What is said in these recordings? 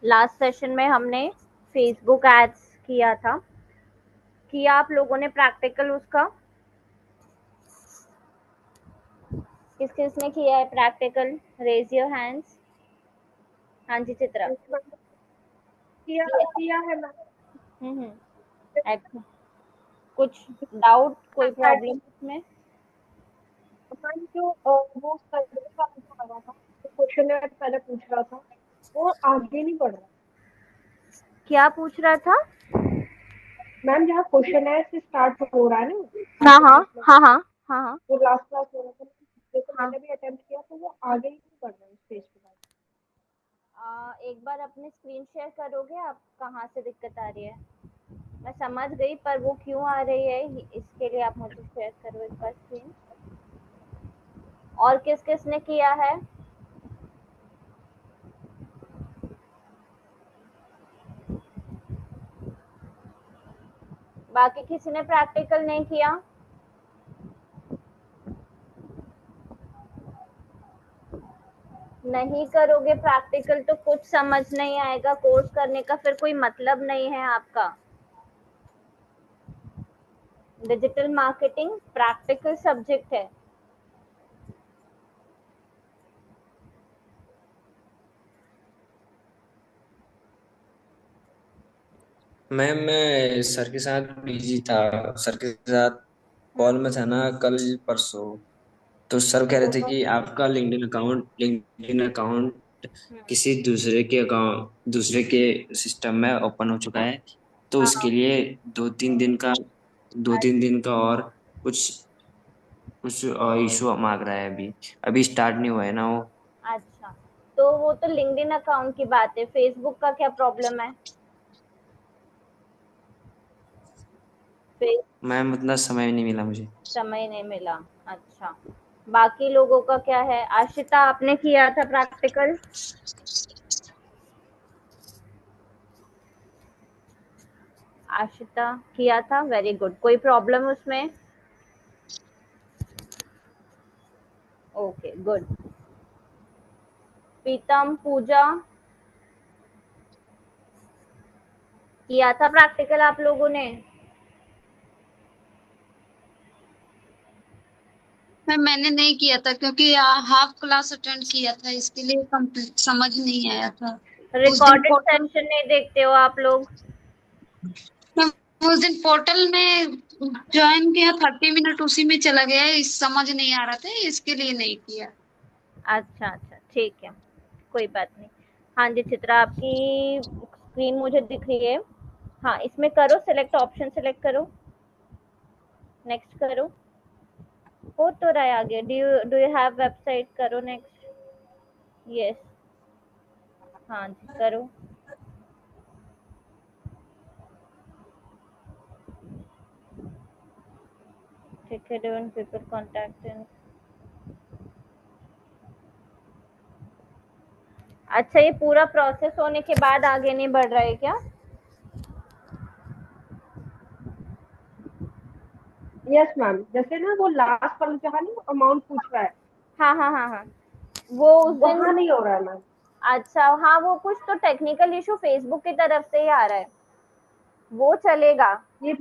Last session में हमने Facebook ads किया था। किया आप लोगों ने प्रैक्टिकल उसका? किस किसने किया है प्रैक्टिकल? Raise your hands. हाँ जी चित्रा। किया किया है मैम। हम्म। कुछ डाउट, कोई प्रॉब्लम इसमें? मैम जो वो सर्वे वाला जो आ रहा था, जो क्वेश्चन पहले पूछ रहा था, वो आगे नहीं बढ़ रहा। क्या पूछ रहा था? मैम जहाँ क्वेश्चन से स्टार्ट हो रहा है ना, हाँ आपके हाँ ग्रुप में हाँ हाँ हाँ हाँ जो लास्ट क्लास हो रहा था, जैसे हाँ। मैंने भी अटेम्प्ट किया, तो वो आगे ही नहीं बढ़ रहा है स्टेज के बाद। एक बार अपनी स्क्रीन शेयर करोगे आप, कहाँ से दिक्कत आ रही है? मैं समझ गई, पर वो क्यों आ रही है इसके लिए आप मुझे शेयर करो एक बार स्क्रीन। और किस किस ने किया है? बाकी किसी ने प्रैक्टिकल नहीं किया? नहीं करोगे प्रैक्टिकल तो कुछ समझ नहीं आएगा, कोर्स करने का फिर कोई मतलब नहीं है आपका। डिजिटल मार्केटिंग प्रैक्टिकल सब्जेक्ट है। मैम मैं सर के साथ बिजी था। सर के साथ कॉल में था ना कल परसों। तो सर कह रहे थे कि आपका लिंक्डइन अकाउंट किसी दूसरे के सिस्टम में ओपन हो चुका है। तो हाँ उसके लिए 2-3 दिन का और कुछ कुछ इशू मांग रहा है। अभी अभी स्टार्ट नहीं हुआ है ना वो। अच्छा, तो वो तो लिंक्डइन अकाउंट की बात है, फेसबुक का क्या प्रॉब्लम है? मैम उतना समय नहीं मिला मुझे। समय नहीं मिला। अच्छा, बाकी लोगों का क्या है? आशिता आपने किया था प्रैक्टिकल? आशिता किया था, वेरी गुड। कोई प्रॉब्लम उसमें? Okay good. प्रीतम, पूजा, किया था प्रैक्टिकल आप लोगों ने? मैम मैंने नहीं किया था क्योंकि हाफ क्लास अटेंड किया था, इसके लिए कंप्लीट समझ नहीं आया था। उस दिन रिकॉर्डेड पोर्टल सेशन नहीं देखते हो आप लोग? मैम, उस दिन पोर्टल में ज्वाइन किया, 30 मिनट उसी में चला गया, इस समझ नहीं आ रहा था, इसके लिए नहीं किया। अच्छा अच्छा, ठीक है, कोई बात नहीं। हाँ जी चित्रा, आपकी स्क्रीन मुझे दिख रही है। हाँ, इसमें करो सिलेक्ट, ऑप्शन सिलेक्ट करो, नेक्स्ट करो। हो तो रहा है आगे। डू यू हैव वेबसाइट, करो नेक्स्ट। यस, हाँ जी करो। ठीक है, डोंट पीपल कॉन्टैक्ट। अच्छा, ये पूरा प्रोसेस होने के बाद आगे नहीं बढ़ रहा है क्या? यस मैम, जैसे ना वो लास्ट वाला जहाँ नहीं अमाउंट पूछ रहा है, हाँ हाँ हाँ हाँ, वो उस दिन। वहां नहीं हो रहा है मैम। अच्छा, हाँ वो कुछ तो टेक्निकल इशू फेसबुक की तरफ से ही आ रहा है, वो चलेगा। ये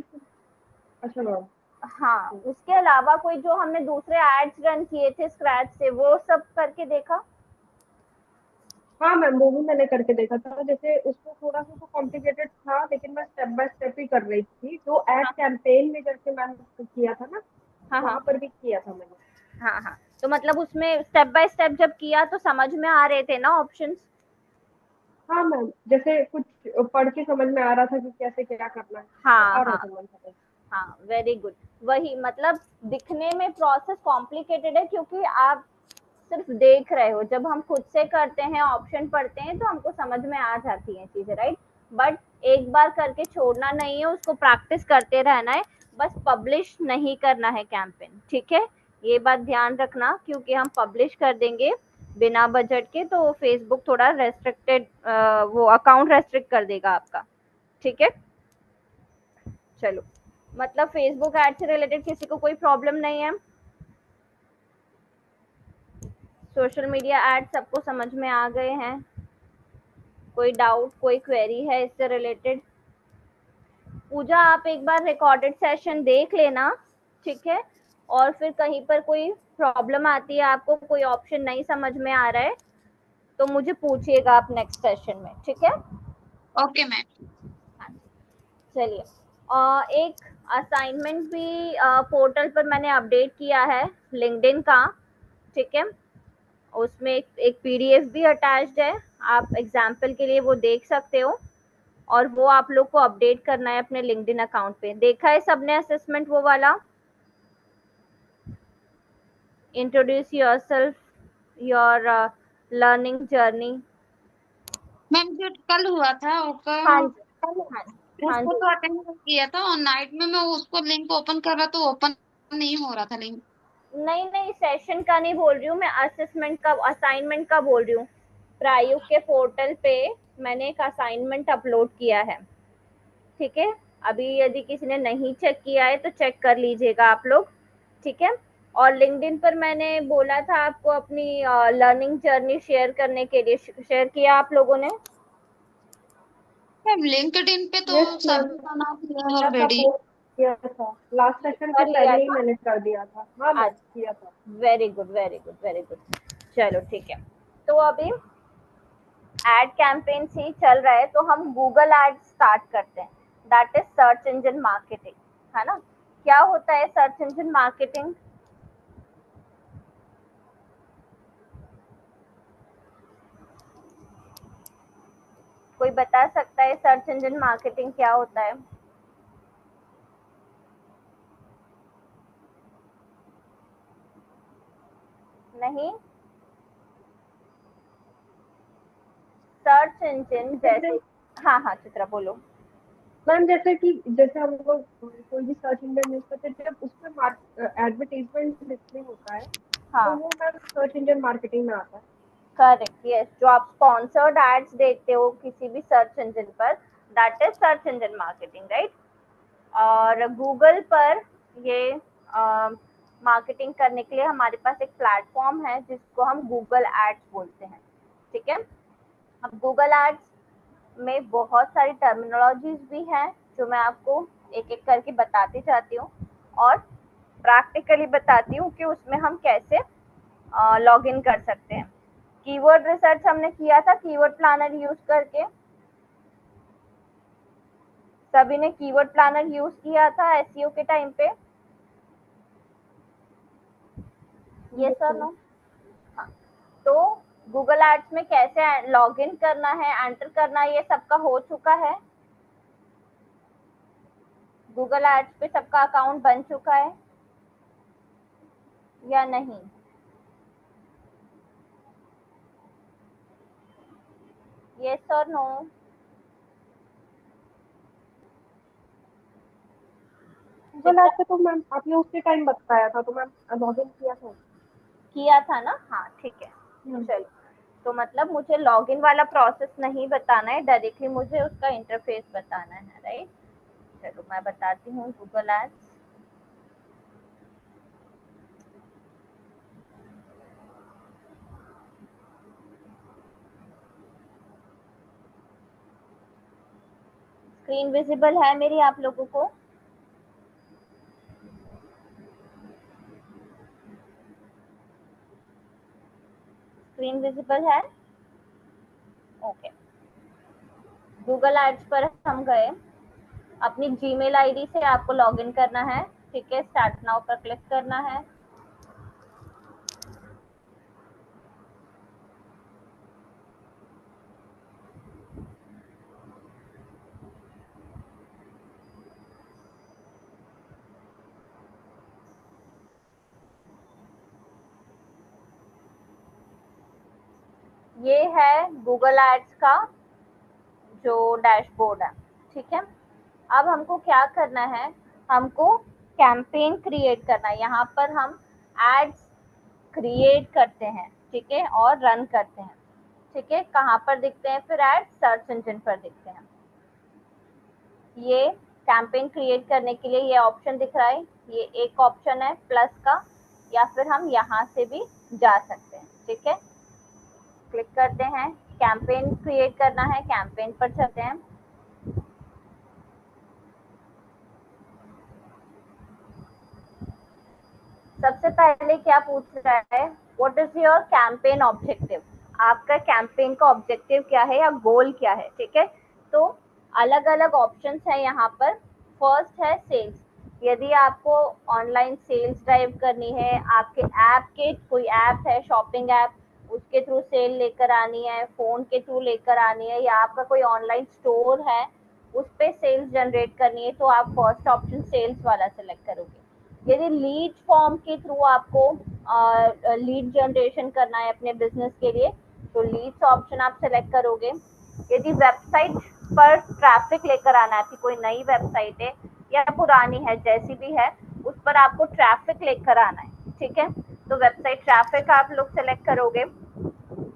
अच्छा मैम। हाँ, उसके अलावा कोई जो हमने दूसरे एड्स रन किए थे स्क्रैच से, वो सब करके देखा? हाँ मैम, वो भी मैंने करके देखा था। जैसे उसमें थोड़ा सा तो कॉम्प्लिकेटेड था, लेकिन मैं स्टेप बाय स्टेप ही कर रही थी। जो एड हाँ कैंपेन में जैसे मैंने किया था ना, हाँ हाँ वहां पर भी किया था मैंने। हाँ हाँ। तो मतलब उसमें स्टेप बाय स्टेप जब किया तो समझ में आ रहे थे ना ऑप्शंस? हाँ मैम, जैसे कुछ पढ़ के समझ में आ रहा था कि कैसे क्या करना है, तो हाँ आ रहा हाँ था मैम समझ। हाँ, वेरी गुड। वही मतलब, दिखने में प्रोसेस कॉम्प्लिकेटेड है क्योंकि आप सिर्फ देख रहे हो। जब हम खुद से करते हैं, ऑप्शन पढ़ते हैं, तो हमको समझ में आ जाती हैं चीजें, राइट? बट एक बार करके छोड़ना नहीं है, उसको प्रैक्टिस करते रहना है। बस पब्लिश नहीं करना है कैंपेन, ठीक है? ये बात ध्यान रखना, क्योंकि हम पब्लिश कर देंगे बिना बजट के तो फेसबुक थोड़ा रेस्ट्रिक्टेड, वो अकाउंट रेस्ट्रिक्ट कर देगा आपका, ठीक है? चलो, मतलब फेसबुक एड से रिलेटेड किसी को कोई प्रॉब्लम नहीं है? सोशल मीडिया एड सबको समझ में आ गए हैं? कोई डाउट, कोई क्वेरी है इससे रिलेटेड? पूजा, आप एक बार रिकॉर्डेड सेशन देख लेना, ठीक है? और फिर कहीं पर कोई प्रॉब्लम आती है, आपको कोई ऑप्शन नहीं समझ में आ रहा है, तो मुझे पूछिएगा आप नेक्स्ट सेशन में, ठीक है? Okay ma'am. चलिए, एक असाइनमेंट भी पोर्टल पर मैंने अपडेट किया है लिंक्डइन का, ठीक है? उसमें एक पीडीएफ भी अटैच्ड है, आप एग्जाम्पल के लिए वो देख सकते हो, और वो आप लोग को अपडेट करना है अपने लिंक्डइन अकाउंट पे। देखा है सबने असेसमेंट वो वाला, introduce yourself, your learning journey? Ma'am जो कल हुआ था हाँ वो जी, हाँ जी, हाँ उसको जी। तो अटेंड किया था, और नाइट में मैं उसको लिंक ओपन कर रहा तो ओपन नहीं हो रहा था लिंक। नहीं नहीं, सेशन का नहीं बोल रही हूँ मैं, असेसमेंट का, असाइनमेंट का बोल रही हूँ। प्रायुक्त के पोर्टल पे मैंने एक असाइनमेंट अपलोड किया है, ठीक है? अभी यदि किसी ने नहीं चेक किया है तो चेक कर लीजिएगा आप लोग, ठीक है? और लिंक्डइन पर मैंने बोला था आपको अपनी लर्निंग जर्नी शेयर करने के लिए, शेयर किया आप लोगों ने? मैम लिंक्डइन पे तो यस मैम, सभी का नाम किया किया था, ऑलरेडी। पोस्ट किया था लास्ट सेशन से कर लिया पहले ही था? मैंने कर दिया था। हाँ मैम, अच्छा, किया था। Very good, very good, very good. चलो ठीक है, तो अभी एड कैंपेन ही चल रहा है, तो हम गूगल एड स्टार्ट करते हैं, that is search engine marketing, है ना? क्या होता है सर्च इंजन मार्केटिंग? कोई बता सकता है सर्च इंजन मार्केटिंग क्या होता है? नहीं, सर्च इंजन जैसे, जैसे हाँ हाँ चित्रा बोलो। मैम, जैसे हम लोग कोई भी सर्च इंजन यूज करते हैं, जब उसमें एडवर्टीजमेंट डिस्प्ले होता है, तो हाँ, वो मैम सर्च इंजन मार्केटिंग में आता है। Correct, yes. जो आप स्पॉन्सर्ड एड्स देखते हो किसी भी सर्च इंजन पर, that is search engine marketing, right? और गूगल पर ये मार्केटिंग करने के लिए हमारे पास एक प्लेटफॉर्म है जिसको हम गूगल एड्स बोलते हैं, ठीक है? अब गूगल एड्स में बहुत सारी टर्मिनोलॉजीज भी हैं जो मैं आपको एक एक करके बताती जाती हूँ, और प्रैक्टिकली बताती हूँ कि उसमें हम कैसे लॉग इन कर सकते हैं। कीवर्ड रिसर्च हमने किया था कीवर्ड प्लानर यूज करके, सभी ने कीवर्ड प्लानर यूज किया था एसईओ के टाइम पे? ये सर नो? हाँ, तो गूगल एड्स में कैसे लॉग इन करना है, एंटर करना है, ये सबका हो चुका है? गूगल एड्स पे सबका अकाउंट बन चुका है या नहीं? यस और नो? गूगल ऐप पे तो मैम आपने उसके टाइम बताया था, तो मैम लॉग इन किया था। किया था ना? हाँ ठीक है, हम्म। चलो। तो मतलब मुझे लॉगिन वाला प्रोसेस नहीं बताना है, डायरेक्टली मुझे उसका इंटरफेस बताना है, राइट? चलो मैं बताती हूँ गूगल एड्स। स्क्रीन विजिबल है मेरी आप लोगों को? स्क्रीन विजिबल है? ओके। गूगल एड्स पर हम गए, अपनी जीमेल आईडी से आपको लॉगिन करना है, ठीक है? स्टार्ट नाउ पर क्लिक करना है। ये है गूगल एड्स का जो डैशबोर्ड है, ठीक है? अब हमको क्या करना है, हमको कैंपेन क्रिएट करना है। यहाँ पर हम एड्स क्रिएट करते हैं, ठीक है, और रन करते हैं, ठीक है? कहाँ पर दिखते हैं फिर एड? सर्च इंजन पर दिखते हैं। ये कैंपेन क्रिएट करने के लिए ये ऑप्शन दिख रहा है, ये एक ऑप्शन है प्लस का, या फिर हम यहाँ से भी जा सकते हैं, ठीक है? क्लिक करते हैं, कैंपेन क्रिएट करना है, कैंपेन पर चलते हैं। सबसे पहले क्या पूछ रहा है, what is your campaign objective, आपका कैंपेन का ऑब्जेक्टिव क्या है या गोल क्या है। ठीक है, तो अलग अलग ऑप्शंस है यहाँ पर। फर्स्ट है सेल्स, यदि आपको ऑनलाइन सेल्स ड्राइव करनी है, आपके ऐप के कोई ऐप है शॉपिंग ऐप, उसके थ्रू सेल लेकर आनी है, फोन के थ्रू लेकर आनी है, या आपका कोई ऑनलाइन स्टोर है उस पर सेल्स जनरेट करनी है, तो आप फर्स्ट ऑप्शन सेल्स वाला सेलेक्ट करोगे। यदि लीड फॉर्म के थ्रू आपको लीड जनरेशन करना है अपने बिजनेस के लिए, तो लीड्स ऑप्शन आप सेलेक्ट करोगे। यदि वेबसाइट पर ट्रैफिक लेकर आना है, कोई नई वेबसाइट है या पुरानी है जैसी भी है, उस पर आपको ट्रैफिक लेकर आना है। ठीक है, तो वेबसाइट ट्रैफिक आप लोग सेलेक्ट करोगे।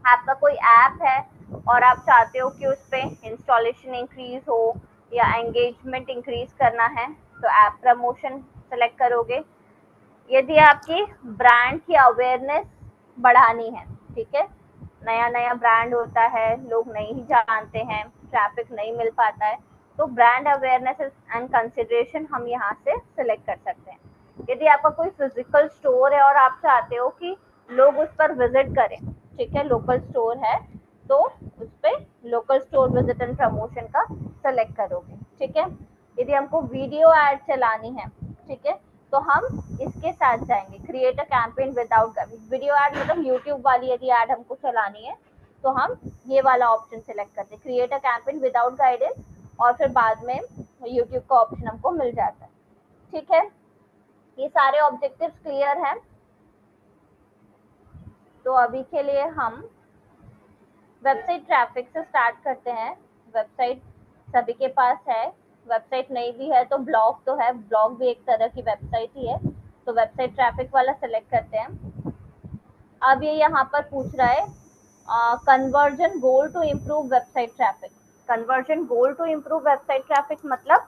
आपका कोई ऐप है और आप चाहते हो कि उस पर इंस्टॉलेशन इंक्रीज हो या एंगेजमेंट इंक्रीज करना है, तो ऐप प्रमोशन सेलेक्ट करोगे। यदि आपकी ब्रांड की अवेयरनेस बढ़ानी है, ठीक है, नया नया ब्रांड होता है, लोग नहीं जानते हैं, ट्रैफिक नहीं मिल पाता है, तो ब्रांड अवेयरनेस एंड कंसिडरेशन हम यहाँ से सिलेक्ट कर सकते हैं। यदि आपका कोई फिजिकल स्टोर है और आप चाहते हो कि लोग उस पर विजिट करें, ठीक है, लोकल स्टोर है, तो उस पर local store visit and promotion का सेलेक्ट करोगे। ठीक है, यदि हमको वीडियो ऐड चलानी है, ठीक है, तो हम इसके साथ जाएंगे, create a campaign without video add, मतलब यूट्यूब वाली यदि ऐड हमको चलानी है तो हम ये वाला ऑप्शन सेलेक्ट करते हैं, create a campaign without guidance, और फिर बाद में यूट्यूब का ऑप्शन हमको मिल जाता है। ठीक है, ये सारे ऑब्जेक्टिव्स क्लियर हैं। तो अभी के लिए हम वेबसाइट ट्रैफिक से स्टार्ट करते हैं। वेबसाइट सभी के पास है, वेबसाइट नहीं भी है तो ब्लॉग तो है, ब्लॉग भी एक तरह की वेबसाइट ही है, तो वेबसाइट ट्रैफिक वाला सेलेक्ट करते हैं। अब ये यहाँ पर पूछ रहा है conversion goal to improve website traffic. Conversion goal to improve website traffic मतलब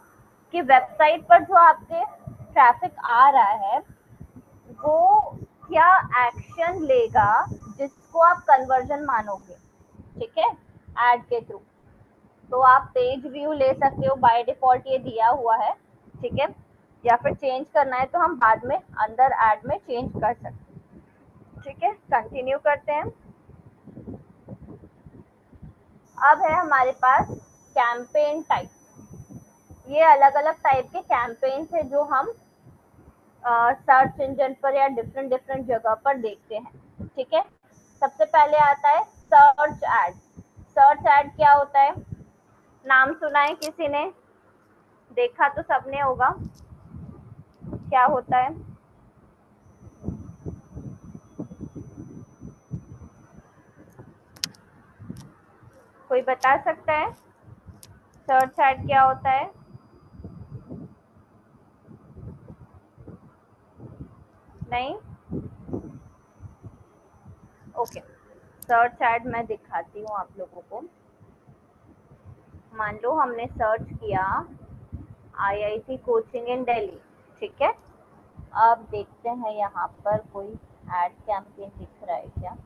कि वेबसाइट पर जो आपके ट्रैफिक आ रहा है वो क्या एक्शन लेगा जिसको आप कन्वर्जन मानोगे। ठीक है, ऐड के थ्रू, तो आप पेज व्यू ले सकते हो, बाय डिफॉल्ट ये दिया हुआ है। ठीक है, या फिर चेंज करना है तो हम बाद में अंदर ऐड में चेंज कर सकते हैं। ठीक है, कंटिन्यू करते हैं। अब है हमारे पास कैंपेन टाइप। ये अलग अलग टाइप के कैंपेन है जो हम सर्च इंजन पर या डिफरेंट डिफरेंट जगह पर देखते हैं। ठीक है, सबसे पहले आता है सर्च ऐड। सर्च ऐड क्या होता है, नाम सुना है किसी ने, देखा तो सबने होगा, क्या होता है? कोई बता सकता है सर्च ऐड क्या होता है? नहीं, ओके, सर्च ऐड मैं दिखाती हूँ आप लोगों को। मान लो हमने सर्च किया IIT कोचिंग इन दिल्ली, ठीक है, अब देखते हैं यहाँ पर कोई एड कैंपेन दिख रहा है क्या।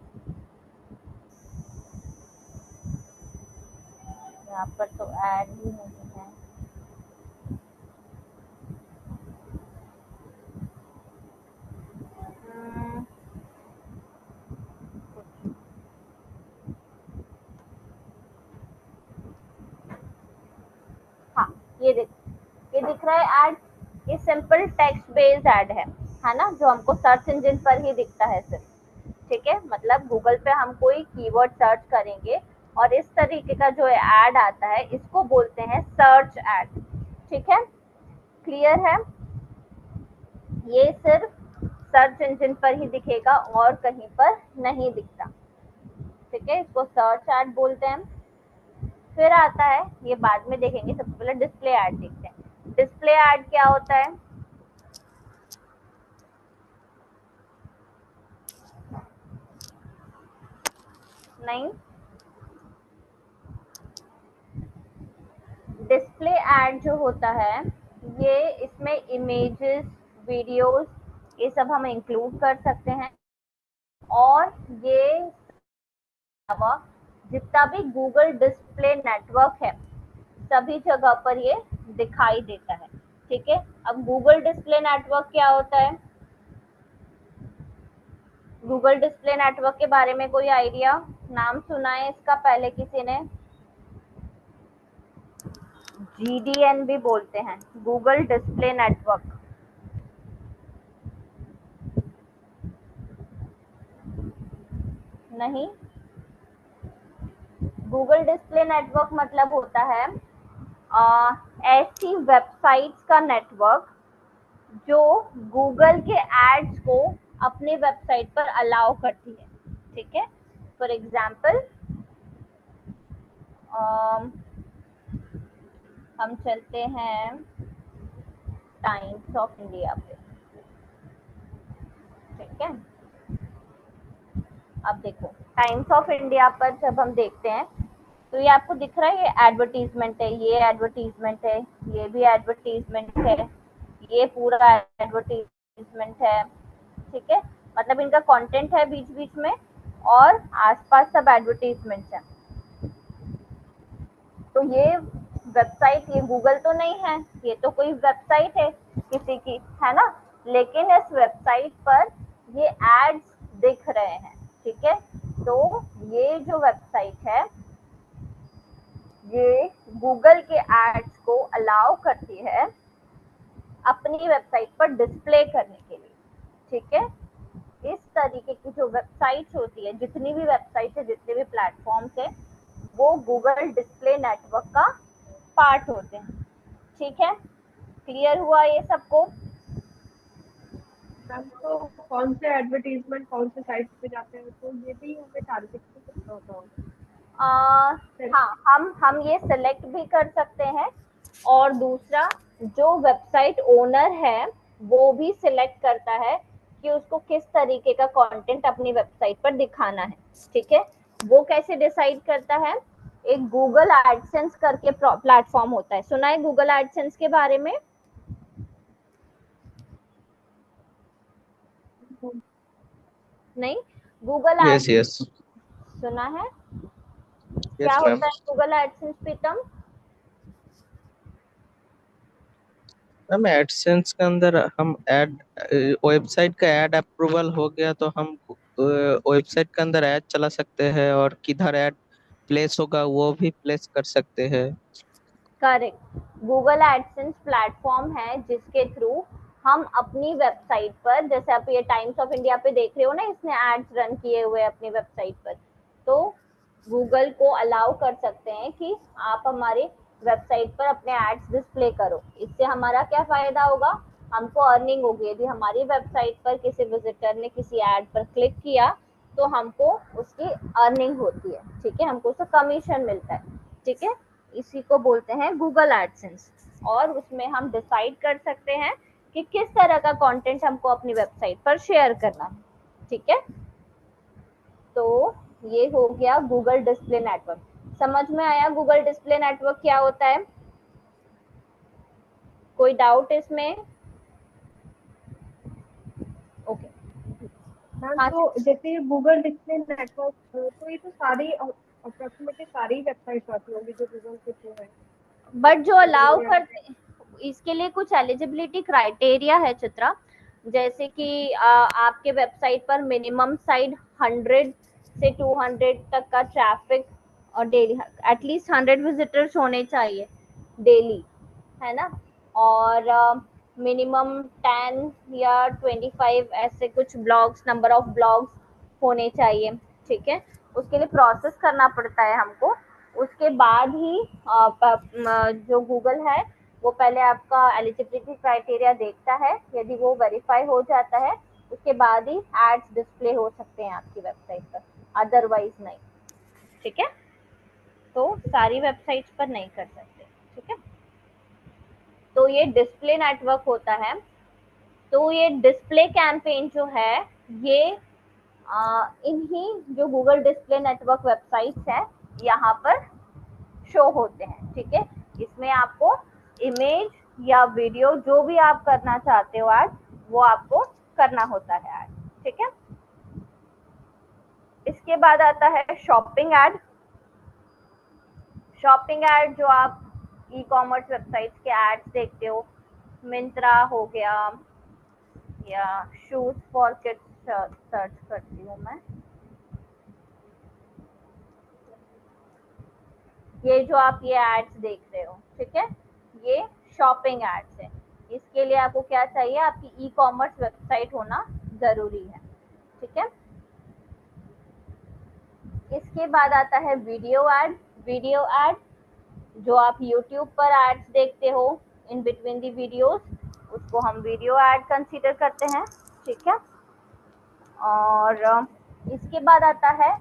यहाँ पर तो ऐड ही नहीं है। हाँ, ये दिख रहा है ऐड। ये सिंपल टेक्स्ट बेस्ड ऐड है ना, जो हमको सर्च इंजन पर ही दिखता है सिर्फ। ठीक है, मतलब गूगल पे हम कोई कीवर्ड सर्च करेंगे और इस तरीके का जो ऐड आता है इसको बोलते हैं सर्च ऐड। ठीक है, क्लियर है? ये सिर्फ सर्च इंजन पर ही दिखेगा और कहीं पर नहीं दिखता। ठीक है, इसको सर्च ऐड बोलते हैं। फिर आता है, ये बाद में देखेंगे, सबसे पहले डिस्प्ले ऐड देखते हैं। डिस्प्ले ऐड क्या होता है? नहीं, डिस्प्ले ऐड जो होता है ये इसमें इमेजेस, वीडियोस, ये सब हम इंक्लूड कर सकते हैं, और ये अलावा जितना भी गूगल डिस्प्ले नेटवर्क है सभी जगह पर ये दिखाई देता है। ठीक है, अब गूगल डिस्प्ले नेटवर्क क्या होता है? गूगल डिस्प्ले नेटवर्क के बारे में कोई आइडिया? नाम सुना है इसका पहले किसी ने? GDN भी बोलते हैं, गूगल डिस्प्ले नेटवर्क। नहीं, गूगल डिस्प्ले नेटवर्क मतलब होता है ऐसी वेबसाइट्स का नेटवर्क जो गूगल के एड्स को अपने वेबसाइट पर अलाउ करती है। ठीक है, फॉर एग्जाम्पल हम चलते हैं टाइम्स ऑफ इंडिया पे। ठीक है, अब देखो टाइम्स ऑफ इंडिया पर जब हम देखते हैं तो ये आपको दिख रहा है, ये एडवर्टीजमेंट है, ये एडवर्टीजमेंट है, ये भी एडवर्टीजमेंट है, ये पूरा एडवर्टीजमेंट है। ठीक है, मतलब इनका कंटेंट है बीच बीच में और आसपास सब एडवर्टीजमेंट है। तो ये वेबसाइट, ये गूगल तो नहीं है, ये तो कोई वेबसाइट है किसी की, है ना, लेकिन इस वेबसाइट पर ये एड्स दिख रहे हैं। ठीक है, तो ये जो वेबसाइट है ये गूगल के एड्स को अलाउ करती है अपनी वेबसाइट पर डिस्प्ले करने के लिए। ठीक है, इस तरीके की जो वेबसाइट्स होती है, जितनी भी वेबसाइट है, जितने भी प्लेटफॉर्म्स है, वो गूगल डिस्प्ले नेटवर्क का पार्ट होते हैं। ठीक है, क्लियर हुआ ये सबको? मैम तो कौन से एडवर्टीजमेंट कौन से साइट पे जाते हैं, तो ये भी हमें टारगेट करना होता होगा। हाँ, हम ये सिलेक्ट भी कर सकते हैं और दूसरा जो वेबसाइट ओनर है वो भी सिलेक्ट करता है कि उसको किस तरीके का कंटेंट अपनी वेबसाइट पर दिखाना है। ठीक है, वो कैसे डिसाइड करता है? एक गूगल एडसेंस करके प्लेटफॉर्म होता है, सुना है गूगल एडसेंस के बारे में? नहीं, गूगल यस सुना है? यस क्या मैम। होता है गूगल एडसेंस, प्रीतम? मैम एडसेंस के अंदर हम ऐड, वेबसाइट का ऐड अप्रूवल हो गया तो हम वेबसाइट के अंदर ऐड चला सकते हैं और किधर ऐड प्लेस होगा वो भी प्लेस कर सकते हैं। करेक्ट, गूगल एडसेंस प्लेटफॉर्म है जिसके थ्रू हम अपनी वेबसाइट पर, जैसे आप ये टाइम्स ऑफ इंडिया पे देख रहे हो ना, इसने एड्स रन किए हुए अपनी वेबसाइट पर, तो गूगल को अलाउ कर सकते हैं कि आप हमारे वेबसाइट पर अपने एड्स डिस्प्ले करो। इससे हमारा क्या फायदा होगा? हमको अर्निंग होगी। यदि हमारी वेबसाइट पर किसी विजिटर ने किसी एड पर क्लिक किया तो हमको उसकी अर्निंग होती है। ठीक है, हमको उसका कमीशन मिलता है। ठीक है, इसी को बोलते हैं गूगल एडसेंस। और उसमें हम डिसाइड कर सकते हैं कि किस तरह का कंटेंट हमको अपनी वेबसाइट पर शेयर करना है। ठीक है, तो ये हो गया गूगल डिस्प्ले नेटवर्क। समझ में आया गूगल डिस्प्ले नेटवर्क क्या होता है? कोई डाउट इसमें? ओके, मैम तो जैसे ये गूगल डिस्प्ले नेटवर्क, तो ये तो सारी अप्रोक्सीमेटली सारी वेबसाइट आती होंगी जो गूगल के थ्रू है। बट जो अलाउ करते, इसके लिए कुछ एलिजिबिलिटी क्राइटेरिया है चित्रा, जैसे कि आपके वेबसाइट पर मिनिमम साइड 100 से 200 तक का ट्रैफिक और डेली एटलीस्ट 100 विजिटर्स होने चाहिए डेली, है ना, और मिनिमम 10 या 25 ऐसे कुछ ब्लॉग्स, नंबर ऑफ ब्लॉग्स होने चाहिए। ठीक है, उसके लिए प्रोसेस करना पड़ता है हमको। उसके बाद ही जो गूगल है वो पहले आपका एलिजिबिलिटी क्राइटेरिया देखता है, यदि वो वेरीफाई हो जाता है उसके बाद ही एड्स डिस्प्ले हो सकते हैं आपकी वेबसाइट पर, अदरवाइज नहीं। ठीक है, तो सारी वेबसाइट्स पर नहीं कर सकते। ठीक है, तो ये डिस्प्ले नेटवर्क होता है। तो ये डिस्प्ले कैंपेन जो है ये इन्हीं जो गूगल डिस्प्ले नेटवर्क वेबसाइट्स है यहाँ पर शो होते हैं। ठीक है, इसमें आपको इमेज या वीडियो जो भी आप करना चाहते हो ऐड, वो आपको करना होता है ऐड। ठीक है, इसके बाद आता है शॉपिंग ऐड। शॉपिंग एड जो आप ई कॉमर्स वेबसाइट्स के एड्स देखते हो, मिंत्रा हो गया या शूज फॉर किड्स सर्च करती हूँ मैं। ये जो आप ये एड्स देख रहे हो, ठीक है, ये शॉपिंग एड्स है। इसके लिए आपको क्या चाहिए, आपकी ई कॉमर्स वेबसाइट होना जरूरी है, ठीक है। इसके बाद आता है वीडियो एड। वीडियो एड जो आप यूट्यूब पर एड्स देखते हो इन बिटवीन दी वीडियोस, उसको हम वीडियो एड कंसीडर करते हैं, ठीक है। और इसके बाद आता है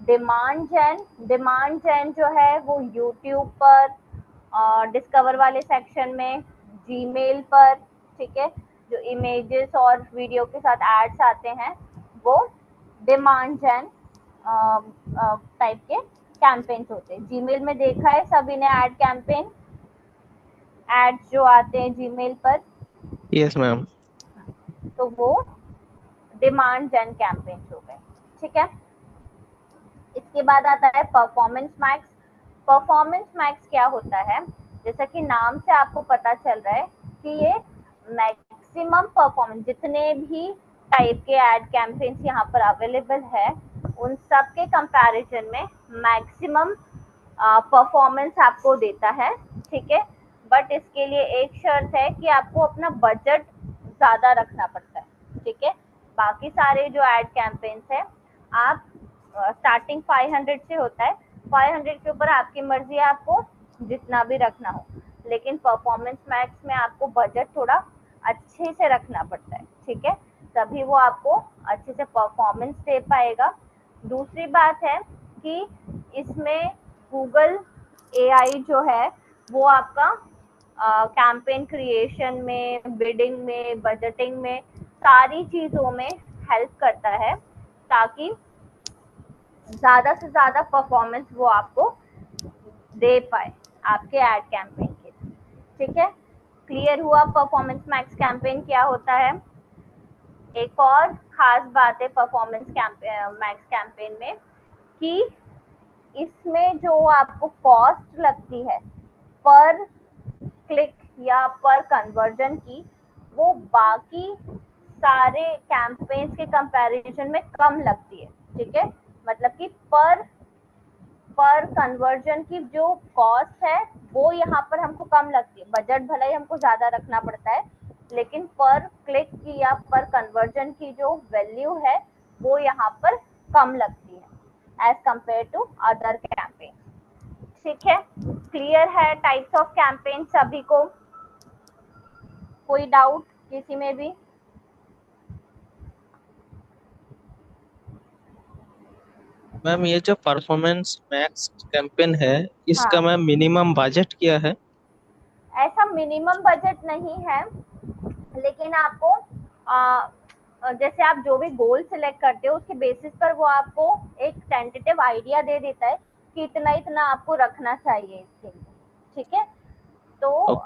डिमांड जेन। डिमांड जेन जो है वो यूट्यूब पर डिस्कवर वाले सेक्शन में, जीमेल पर, ठीक है, जो इमेजेस और वीडियो के साथ एड्स आते हैं वो डिमांड जेन टाइप के कैंपेन्स होते हैं। जीमेल में देखा है सभी ने एड कैंपेन, एड्स जो आते हैं जीमेल पर। Yes ma'am. तो वो डिमांड जेन कैंपेन्स हो गए, ठीक है। इसके बाद आता है परफॉर्मेंस मैक्स। परफॉर्मेंस मैक्स क्या होता है, जैसा कि नाम से आपको पता चल रहा है कि ये मैक्सिमम परफॉर्मेंस, जितने भी टाइप के एड कैंपेन्स यहाँ पर अवेलेबल है उन सब के कंपैरिजन में मैक्सिमम परफॉर्मेंस आपको देता है, ठीक है। बट इसके लिए एक शर्त है कि आपको अपना बजट ज़्यादा रखना पड़ता है, ठीक है। बाकी सारे जो एड कैंपेन्स है आप स्टार्टिंग 500 से होता है, 500 के ऊपर आपकी मर्जी है आपको जितना भी रखना हो, लेकिन परफॉर्मेंस मैक्स में आपको बजट थोड़ा अच्छे से रखना पड़ता है, ठीक है, तभी वो आपको अच्छे से परफॉर्मेंस दे पाएगा। दूसरी बात है कि इसमें गूगल एआई जो है वो आपका कैंपेन क्रिएशन में, बिडिंग में, बजटिंग में, सारी चीज़ों में हेल्प करता है ताकि ज़्यादा से ज़्यादा परफॉर्मेंस वो आपको दे पाए आपके एड कैंपेन के, ठीक है। क्लियर हुआ परफॉर्मेंस मैक्स कैंपेन क्या होता है। एक और खास बात है परफॉर्मेंस मैक्स कैंपेन में कि इसमें जो आपको कॉस्ट लगती है पर क्लिक या पर कन्वर्जन की, वो बाकी सारे कैंपेन्स के कंपैरिजन में कम लगती है, ठीक है। मतलब कि पर कन्वर्जन की जो कॉस्ट है वो यहाँ पर हमको कम लगती है। बजट भले ही हमको ज़्यादा रखना पड़ता है, लेकिन पर क्लिक की या पर कन्वर्जन की जो वैल्यू है वो यहाँ पर कम लगती है as compare to other campaign, ठीक है। क्लियर है टाइप्स ऑफ कैंपेन सभी को, कोई डाउट किसी में भी। मैम ये जो परफॉर्मेंस मैक्स कैंपेन है इसका हाँ, मैम मिनिमम बजट क्या है? ऐसा मिनिमम बजट नहीं है, लेकिन आपको जैसे आप जो भी गोल सिलेक्ट करते हो उसके बेसिस पर वो आपको एक टेंटेटिव आइडिया दे देता है कि इतना इतना आपको रखना चाहिए इसके लिए, ठीक है। तो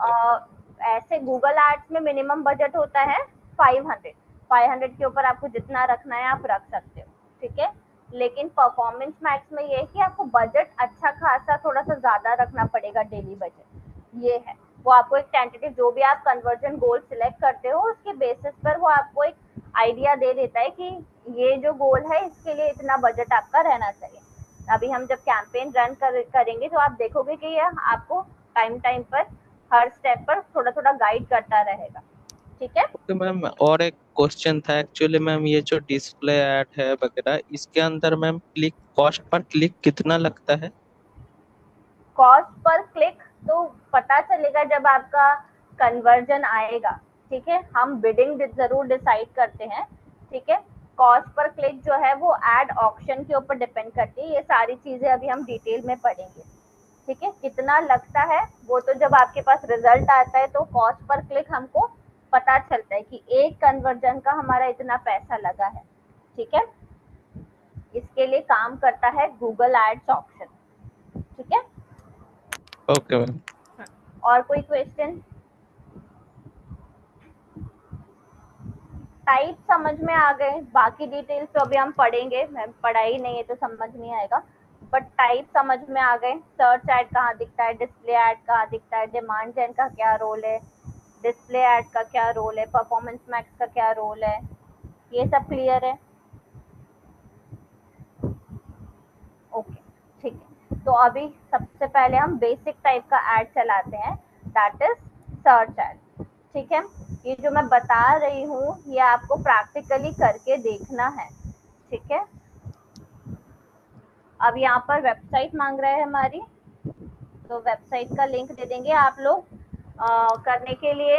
ऐसे गूगल एड्स में मिनिमम बजट होता है 500। 500 के ऊपर आपको जितना रखना है आप रख सकते हो, ठीक है। लेकिन परफॉर्मेंस मैक्स में ये है कि आपको बजट अच्छा खासा थोड़ा सा ज़्यादा रखना पड़ेगा, डेली बजट ये है। वो आपको एक टेंटेटिव जो भी आप कन्वर्जन गोल सिलेक्ट करते हो उसके बेसिस पर वो आपको एक आइडिया दे देता है कि ये जो गोल है इसके लिए इतना बजट आपका रहना चाहिए। अभी हम जब कैंपेन रन करेंगे तो आप देखोगे कि ये आपको टाइम पर हर स्टेप पर थोड़ा थोड़ा गाइड करता रहेगा, ठीक है। ओके मैम, और एक क्वेश्चन था एक्चुअली मैम, ये जो डिस्प्ले ऐड है वगैरह इसके अंदर ma'am click cost per click कितना लगता है? कॉस्ट पर क्लिक तो पता चलेगा जब आपका कन्वर्जन आएगा, ठीक है। हम बिडिंग जरूर डिसाइड करते हैं, ठीक है। कॉस्ट पर क्लिक जो है वो एड ऑप्शन के ऊपर डिपेंड करती है। ये सारी चीजें अभी हम डिटेल में पढ़ेंगे, ठीक है। कितना लगता है वो तो जब आपके पास रिजल्ट आता है तो कॉस्ट पर क्लिक हमको पता चलता है कि एक कन्वर्जन का हमारा इतना पैसा लगा है, ठीक है। इसके लिए काम करता है गूगल एड्स ऑप्शन, ठीक है। Okay ma'am. और कोई क्वेश्चन? टाइप समझ में आ गए, बाकी डिटेल्स तो अभी हम पढ़ेंगे, मैं पढ़ाई नहीं है तो समझ नहीं आएगा। बट टाइप समझ में आ गए। सर्च ऐड कहाँ दिखता है, डिस्प्ले ऐड कहाँ दिखता है, डिमांड जेन का क्या रोल है, डिस्प्ले ऐड का क्या रोल है, परफॉर्मेंस मैक्स का क्या रोल है, ये सब क्लियर है। ओके ठीक है, तो अभी सबसे पहले हम बेसिक टाइप का ऐड चलाते हैं, दैट इज सर्च ऐड। ठीक है, ये जो मैं बता रही हूँ ये आपको प्रैक्टिकली करके देखना है। ठीक है, अब यहाँ पर वेबसाइट मांग रहा है हमारी, तो वेबसाइट का लिंक दे देंगे आप लोग। करने के लिए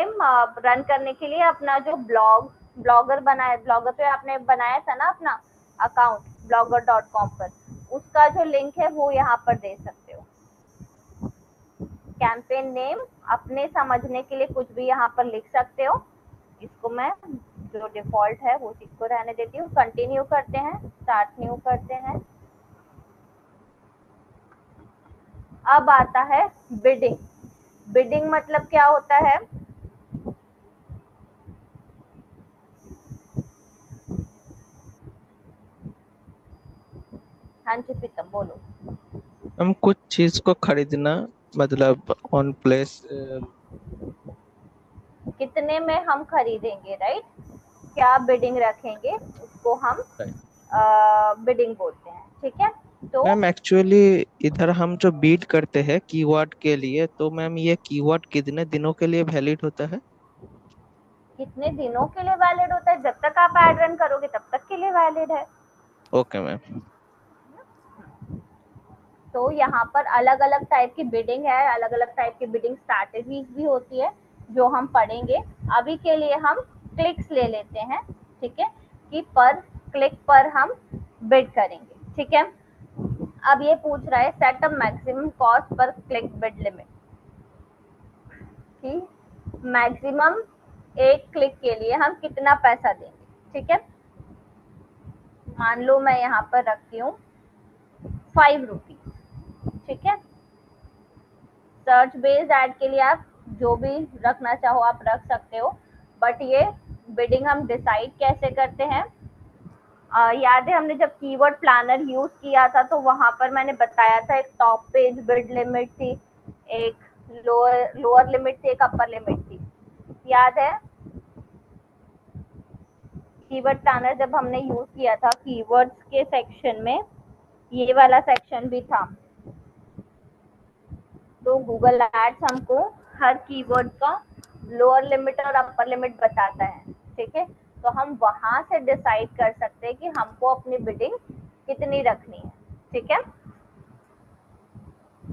रन करने के लिए अपना जो ब्लॉगर बनाया, ब्लॉगर पे आपने बनाया था ना अपना अकाउंट blogger.com पर, उसका जो लिंक है वो यहाँ पर दे सकते हो। कैंपेन नेम अपने समझने के लिए कुछ भी यहाँ पर लिख सकते हो। इसको मैं जो डिफॉल्ट है वो चीज को रहने देती हूँ। कंटिन्यू करते हैं, स्टार्ट न्यू करते हैं। अब आता है बिडिंग। बिडिंग मतलब क्या होता है? हाँ जी प्रीतम बोलो। हम कुछ चीज को खरीदना, मतलब ऑन प्लेस। कितने में हम खरीदेंगे, राइट? क्या बिडिंग रखेंगे उसको हम बिडिंग बोलते हैं। ठीक है, तो मैम एक्चुअली इधर हम जो बीट करते हैं कीवर्ड के लिए, तो मैम ये कीवर्ड कितने दिनों के लिए वैलिड होता है? कितने दिनों के लिए वैलिड होता है? जब तक आप ऐड रन करोगे तब तक के लिए वैलिड है। Okay ma'am. तो यहाँ पर अलग अलग टाइप की बिडिंग है, अलग अलग टाइप की बिडिंग स्ट्रैटेजीज भी होती है जो हम पढ़ेंगे। अभी के लिए हम क्लिक्स ले लेते हैं। ठीक है, कि पर क्लिक पर हम बिड करेंगे। ठीक है, अब ये पूछ रहा है set a maximum cost per click bid limit, कि मैक्सिमम एक क्लिक के लिए हम कितना पैसा देंगे। ठीक है, मान लो मैं यहाँ पर रखती हूँ 5 रुपीज। ठीक है, सर्च बेस्ड ऐड के लिए आप जो भी रखना चाहो आप रख सकते हो, बट ये बिडिंग हम डिसाइड कैसे करते हैं? याद है हमने जब कीवर्ड प्लानर यूज किया था तो वहां पर मैंने बताया था एक टॉप पेज बिड लिमिट थी, एक लोअर लिमिट थी, एक अपर लिमिट थी, याद है? कीवर्ड प्लानर जब हमने यूज किया था कीवर्ड्स के सेक्शन में ये वाला सेक्शन भी था। तो गूगल एड्स हमको हर कीवर्ड का लोअर लिमिट और अपर लिमिट बताता है। ठीक है, तो हम वहां से डिसाइड कर सकते हैं कि हमको अपनी बिडिंग कितनी रखनी है। ठीक है,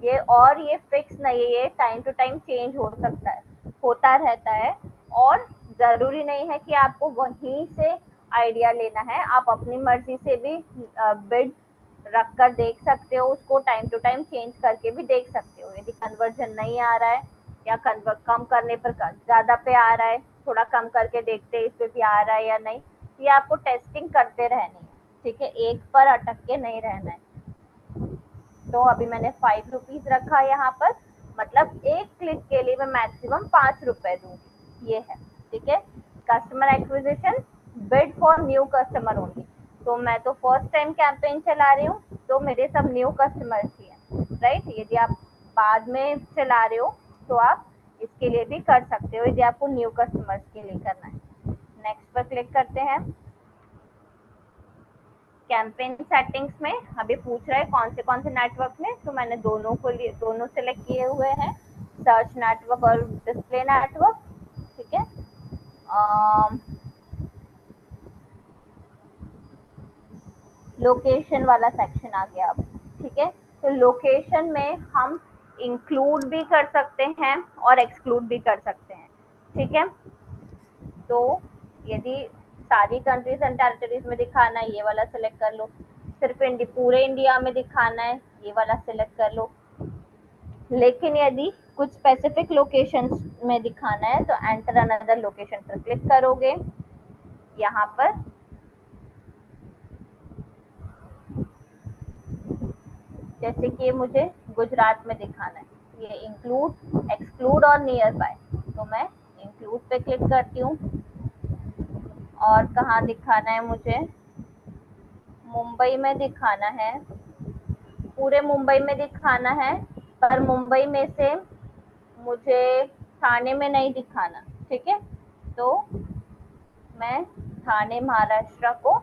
ये फिक्स नहीं है, ये टाइम टू टाइम चेंज हो सकता है, होता रहता है, और जरूरी नहीं है कि आपको वहीं से आइडिया लेना है। आप अपनी मर्जी से भी बिड रख कर देख सकते हो, उसको टाइम टू टाइम चेंज करके भी देख सकते हो। यदि कन्वर्जन नहीं आ रहा है या कम करने पर ज्यादा पे आ रहा है, थोड़ा कम करके देखते हैं इस पे भी आ रहा है या नहीं, ये आपको टेस्टिंग करते रहनी है। ठीक है, एक पर अटक के नहीं रहना है। तो अभी मैंने 5 रुपीज रखा यहाँ पर, मतलब एक क्लिक के लिए मैं मैक्सिमम 5 रुपए दूंगी, ये है। ठीक है, customer acquisition bid for new customer only, तो मैं तो फर्स्ट टाइम कैंपेन चला रही हूँ तो मेरे सब न्यू कस्टमर्स ही हैं, राइट? यदि आप बाद में चला रहे हो तो आप इसके लिए भी कर सकते हो, यदि आपको न्यू कस्टमर्स के लिए करना है। नेक्स्ट पर क्लिक करते हैं। कैंपेन सेटिंग्स में अभी पूछ रहा है कौन से नेटवर्क में, तो मैंने दोनों सेलेक्ट किए हुए हैं, सर्च नेटवर्क और डिस्प्ले नेटवर्क। ठीक है, लोकेशन वाला सेक्शन आ गया अब। ठीक है, तो लोकेशन में हम इंक्लूड भी कर सकते हैं और एक्सक्लूड भी कर सकते हैं। ठीक है, तो यदि सारी कंट्रीज एंड टेरिटरीज में दिखाना है ये वाला सेलेक्ट कर लो, सिर्फ पूरे इंडिया में दिखाना है ये वाला सेलेक्ट कर लो, लेकिन यदि कुछ स्पेसिफिक लोकेशंस में दिखाना है तो एंटर अनदर लोकेशन पर क्लिक करोगे। यहाँ पर जैसे कि मुझे गुजरात में दिखाना है, ये इंक्लूड, एक्सक्लूड और नियर बाय, तो मैं इंक्लूड पे क्लिक करती हूँ। और कहाँ दिखाना है मुझे? मुंबई में दिखाना है, पूरे मुंबई में दिखाना है, पर मुंबई में से मुझे ठाणे में नहीं दिखाना, ठीक है। तो मैं ठाणे महाराष्ट्र को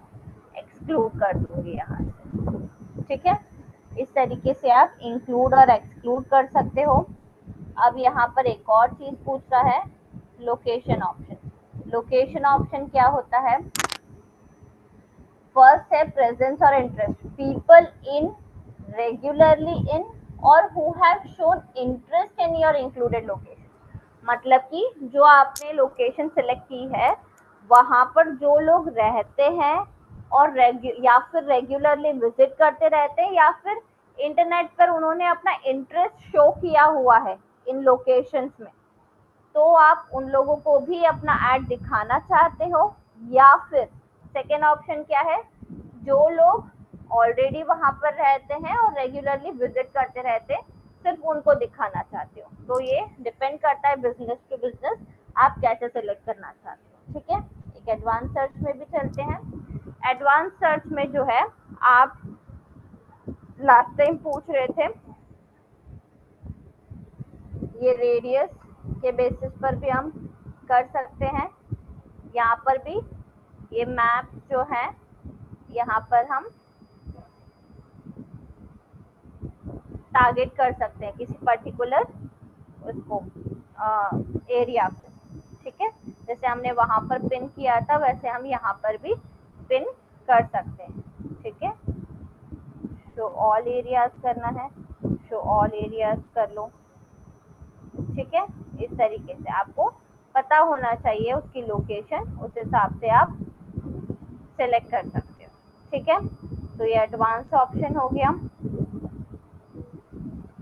एक्सक्लूड कर दूंगी यहाँ से, ठीक है। इस तरीके से आप इंक्लूड और एक्सक्लूड कर सकते हो। अब यहाँ पर एक और चीज पूछ रहा है, लोकेशन ऑप्शन। लोकेशन ऑप्शन क्या होता है? फर्स्ट है प्रेजेंस और interest, people in, regularly in, और who have shown interest in your included location. मतलब कि जो आपने लोकेशन सिलेक्ट की है वहां पर जो लोग रहते हैं और या फिर रेगुलरली विजिट करते रहते हैं, या फिर इंटरनेट पर उन्होंने अपना इंटरेस्ट शो किया हुआ है इन लोकेशंस में, तो आप उन लोगों को भी अपना ऐड दिखाना चाहते हो। या फिर सेकेंड ऑप्शन क्या है, जो लोग ऑलरेडी वहां पर रहते हैं और रेगुलरली विजिट करते रहते हैं, सिर्फ उनको दिखाना चाहते हो। तो ये डिपेंड करता है बिजनेस टू बिजनेस, आप कैसे सिलेक्ट करना चाहते हो, ठीक है। एक एडवांस सर्च में भी चलते हैं। एडवांस सर्च में जो है, आप लास्ट टाइम पूछ रहे थे, ये रेडियस के बेसिस पर भी हम कर सकते हैं। यहाँ पर भी ये मैप जो है, यहाँ पर हम टारगेट कर सकते हैं किसी पर्टिकुलर उसको एरिया को, ठीक है। जैसे हमने वहां पर पिन किया था वैसे हम यहाँ पर भी पिन कर सकते हैं, ठीक है। शो ऑल एरियाज करना है, शो ऑल एरियाज कर लो, ठीक है। इस तरीके से आपको पता होना चाहिए उसकी लोकेशन, उस हिसाब से आप सेलेक्ट कर सकते हो, ठीक है। तो ये एडवांस ऑप्शन हो गया।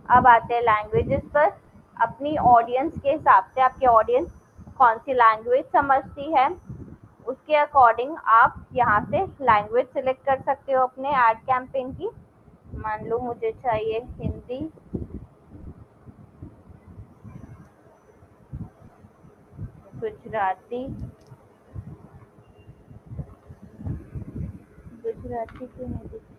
अब आते हैं लैंग्वेजेस पर। अपनी ऑडियंस के हिसाब से, आपकी ऑडियंस कौन सी लैंग्वेज समझती है, उसके अकॉर्डिंग आप यहाँ से लैंग्वेज सिलेक्ट कर सकते हो अपने एड कैंपेन की। मान लो मुझे चाहिए हिंदी, गुजराती, गुजराती क्यों नहीं दिखती?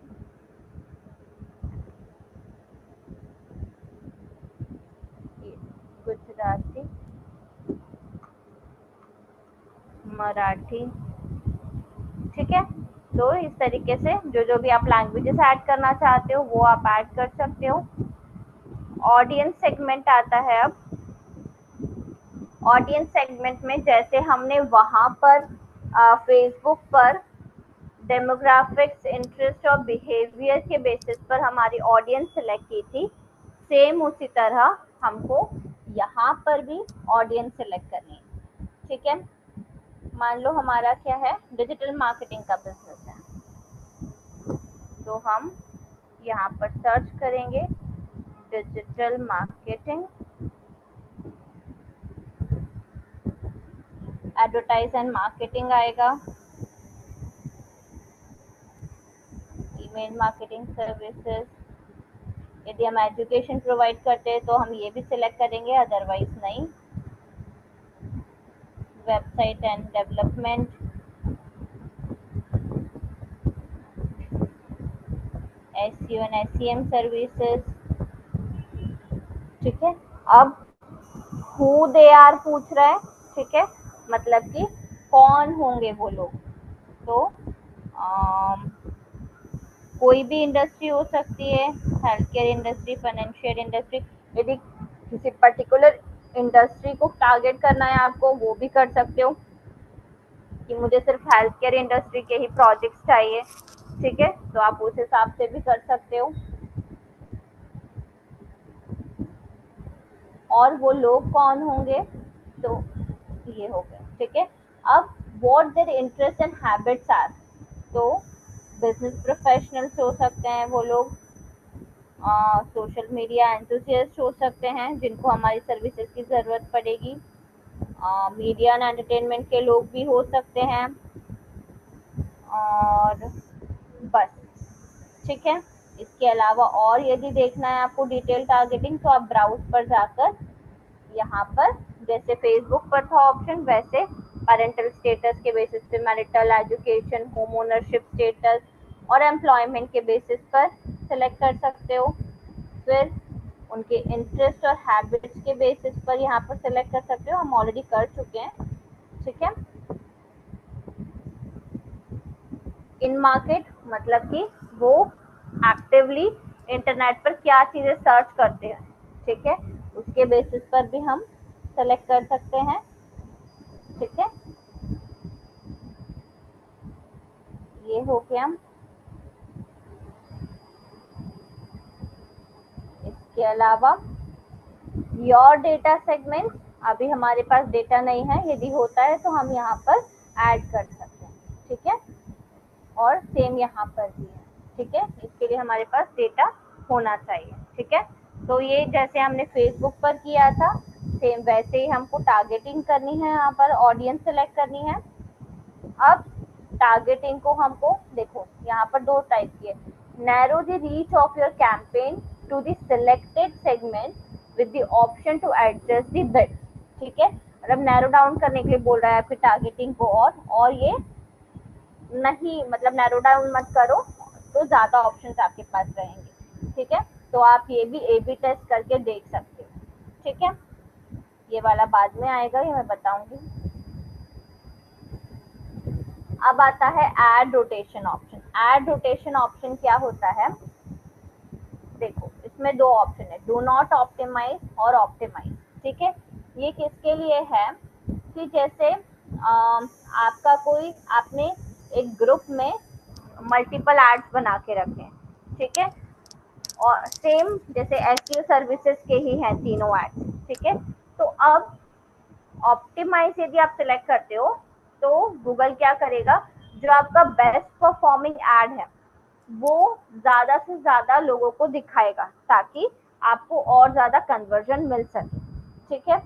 गुजराती, मराठी, ठीक है। तो इस तरीके से जो जो भी आप लैंग्वेजेस ऐड करना चाहते हो वो आप ऐड कर सकते हो। ऑडियंस सेगमेंट आता है। अब ऑडियंस सेगमेंट में जैसे हमने वहां पर फेसबुक पर डेमोग्राफिक्स, इंटरेस्ट और बिहेवियर के बेसिस पर हमारी ऑडियंस सेलेक्ट की थी, सेम उसी तरह हमको यहाँ पर भी ऑडियंस सेलेक्ट करनी है, ठीक है। मान लो हमारा क्या है, डिजिटल मार्केटिंग का बिजनेस है, तो हम यहाँ पर सर्च करेंगे digital marketing, advertise and marketing आएगा, ईमेल मार्केटिंग सर्विसेज। यदि हम एजुकेशन प्रोवाइड करते हैं तो हम ये भी सिलेक्ट करेंगे, अदरवाइज नहीं। Website and development, SEO and SEM services, ठीक है। अब हु दे आर पूछ रहा है, ठीक है, मतलब कि कौन होंगे वो लोग। तो कोई भी इंडस्ट्री हो सकती है, health care industry, financial industry. यदि किसी पर्टिकुलर इंडस्ट्री को टारगेट करना है आपको, वो भी कर सकते हो कि मुझे सिर्फ हेल्थ केयर इंडस्ट्री के ही प्रोजेक्ट्स चाहिए, ठीक है, तो आप उस हिसाब से भी कर सकते हो। और वो लोग कौन होंगे, तो ये हो गया, ठीक है। अब what their interest and habits are, तो बिजनेस प्रोफेशनल्स हो सकते हैं वो लोग, सोशल मीडिया एंथुसियास्ट हो सकते हैं जिनको हमारी सर्विसेज की ज़रूरत पड़ेगी, मीडिया एंड एंटरटेनमेंट के लोग भी हो सकते हैं, और बस, ठीक है। इसके अलावा और यदि देखना है आपको डिटेल टारगेटिंग, तो आप ब्राउज पर जाकर यहाँ पर जैसे फेसबुक पर था ऑप्शन, वैसे पेरेंटल स्टेटस के बेसिस पे, marital, education, home ownership status और एम्प्लॉयमेंट के बेसिस पर सेलेक्ट कर सकते हो, फिर उनके इंटरेस्ट और हैबिट्स के बेसिस पर यहाँ पर सेलेक्ट कर सकते हो, हम ऑलरेडी कर चुके हैं, ठीक है। इन मार्केट मतलब कि वो एक्टिवली इंटरनेट पर क्या चीजें सर्च करते हैं, ठीक है, उसके बेसिस पर भी हम सेलेक्ट कर सकते हैं, ठीक है। ये हो गया। इसके अलावा योर डेटा सेगमेंट, अभी हमारे पास डेटा नहीं है, यदि होता है तो हम यहाँ पर ऐड कर सकते हैं, ठीक है, और सेम यहाँ पर भी है, ठीक है। इसके लिए हमारे पास डेटा होना चाहिए, ठीक है। तो ये जैसे हमने फेसबुक पर किया था, सेम वैसे ही हमको टारगेटिंग करनी है, यहाँ पर ऑडियंस सेलेक्ट करनी है। अब टारगेटिंग को हमको देखो यहाँ पर दो टाइप की है, narrow the reach of your campaign to the selected segment with the option to adjust the bid, ठीक है। मतलब नैरो डाउन करने के लिए बोल रहा है आपकी टारगेटिंग को, और ये नहीं, मतलब नैरो डाउन मत करो तो ज्यादा ऑप्शंस आपके पास रहेंगे, ठीक है। तो आप ये भी ए बी टेस्ट करके देख सकते हो, ठीक है। ये वाला बाद में आएगा, ये मैं बताऊंगी। अब आता है add rotation option. Add rotation option क्या होता है, देखो इसमें दो ऑप्शन है, डू नॉट ऑप्टिमाइज और ऑप्टिमाइज, ठीक है। ये किसके लिए है कि जैसे आपका कोई, आपने एक ग्रुप में मल्टीपल एड्स बना के रखे हैं, ठीक है, और सेम जैसे एसईओ सर्विसेज के ही हैं तीनों एड्स, ठीक है। तो अब ऑप्टिमाइज यदि आप सिलेक्ट करते हो तो गूगल क्या करेगा, जो आपका बेस्ट परफॉर्मिंग एड है वो ज्यादा से ज्यादा लोगों को दिखाएगा ताकि आपको और ज्यादा कन्वर्जन मिल सके, ठीक है।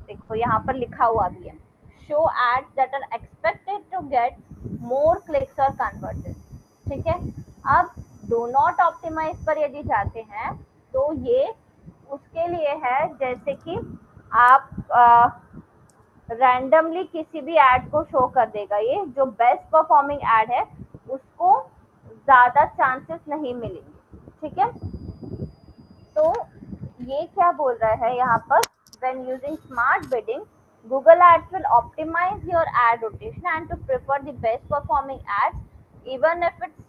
देखो यहाँ पर लिखा हुआ भी है, show ads that are expected to get more clicks और कन्वर्जन, ठीक है। अब डू नॉट ऑप्टिमाइज पर यदि जाते हैं तो ये उसके लिए है, जैसे कि आप रैंडमली किसी भी एड को शो कर देगा, ये जो बेस्ट परफॉर्मिंग एड है उसको ज्यादा चांसेस नहीं मिलेंगे, ठीक है। तो ये क्या बोल रहा है यहाँ पर, when using smart bidding Google Ads will optimize your ad rotation and to prefer the best performing ads even if it's,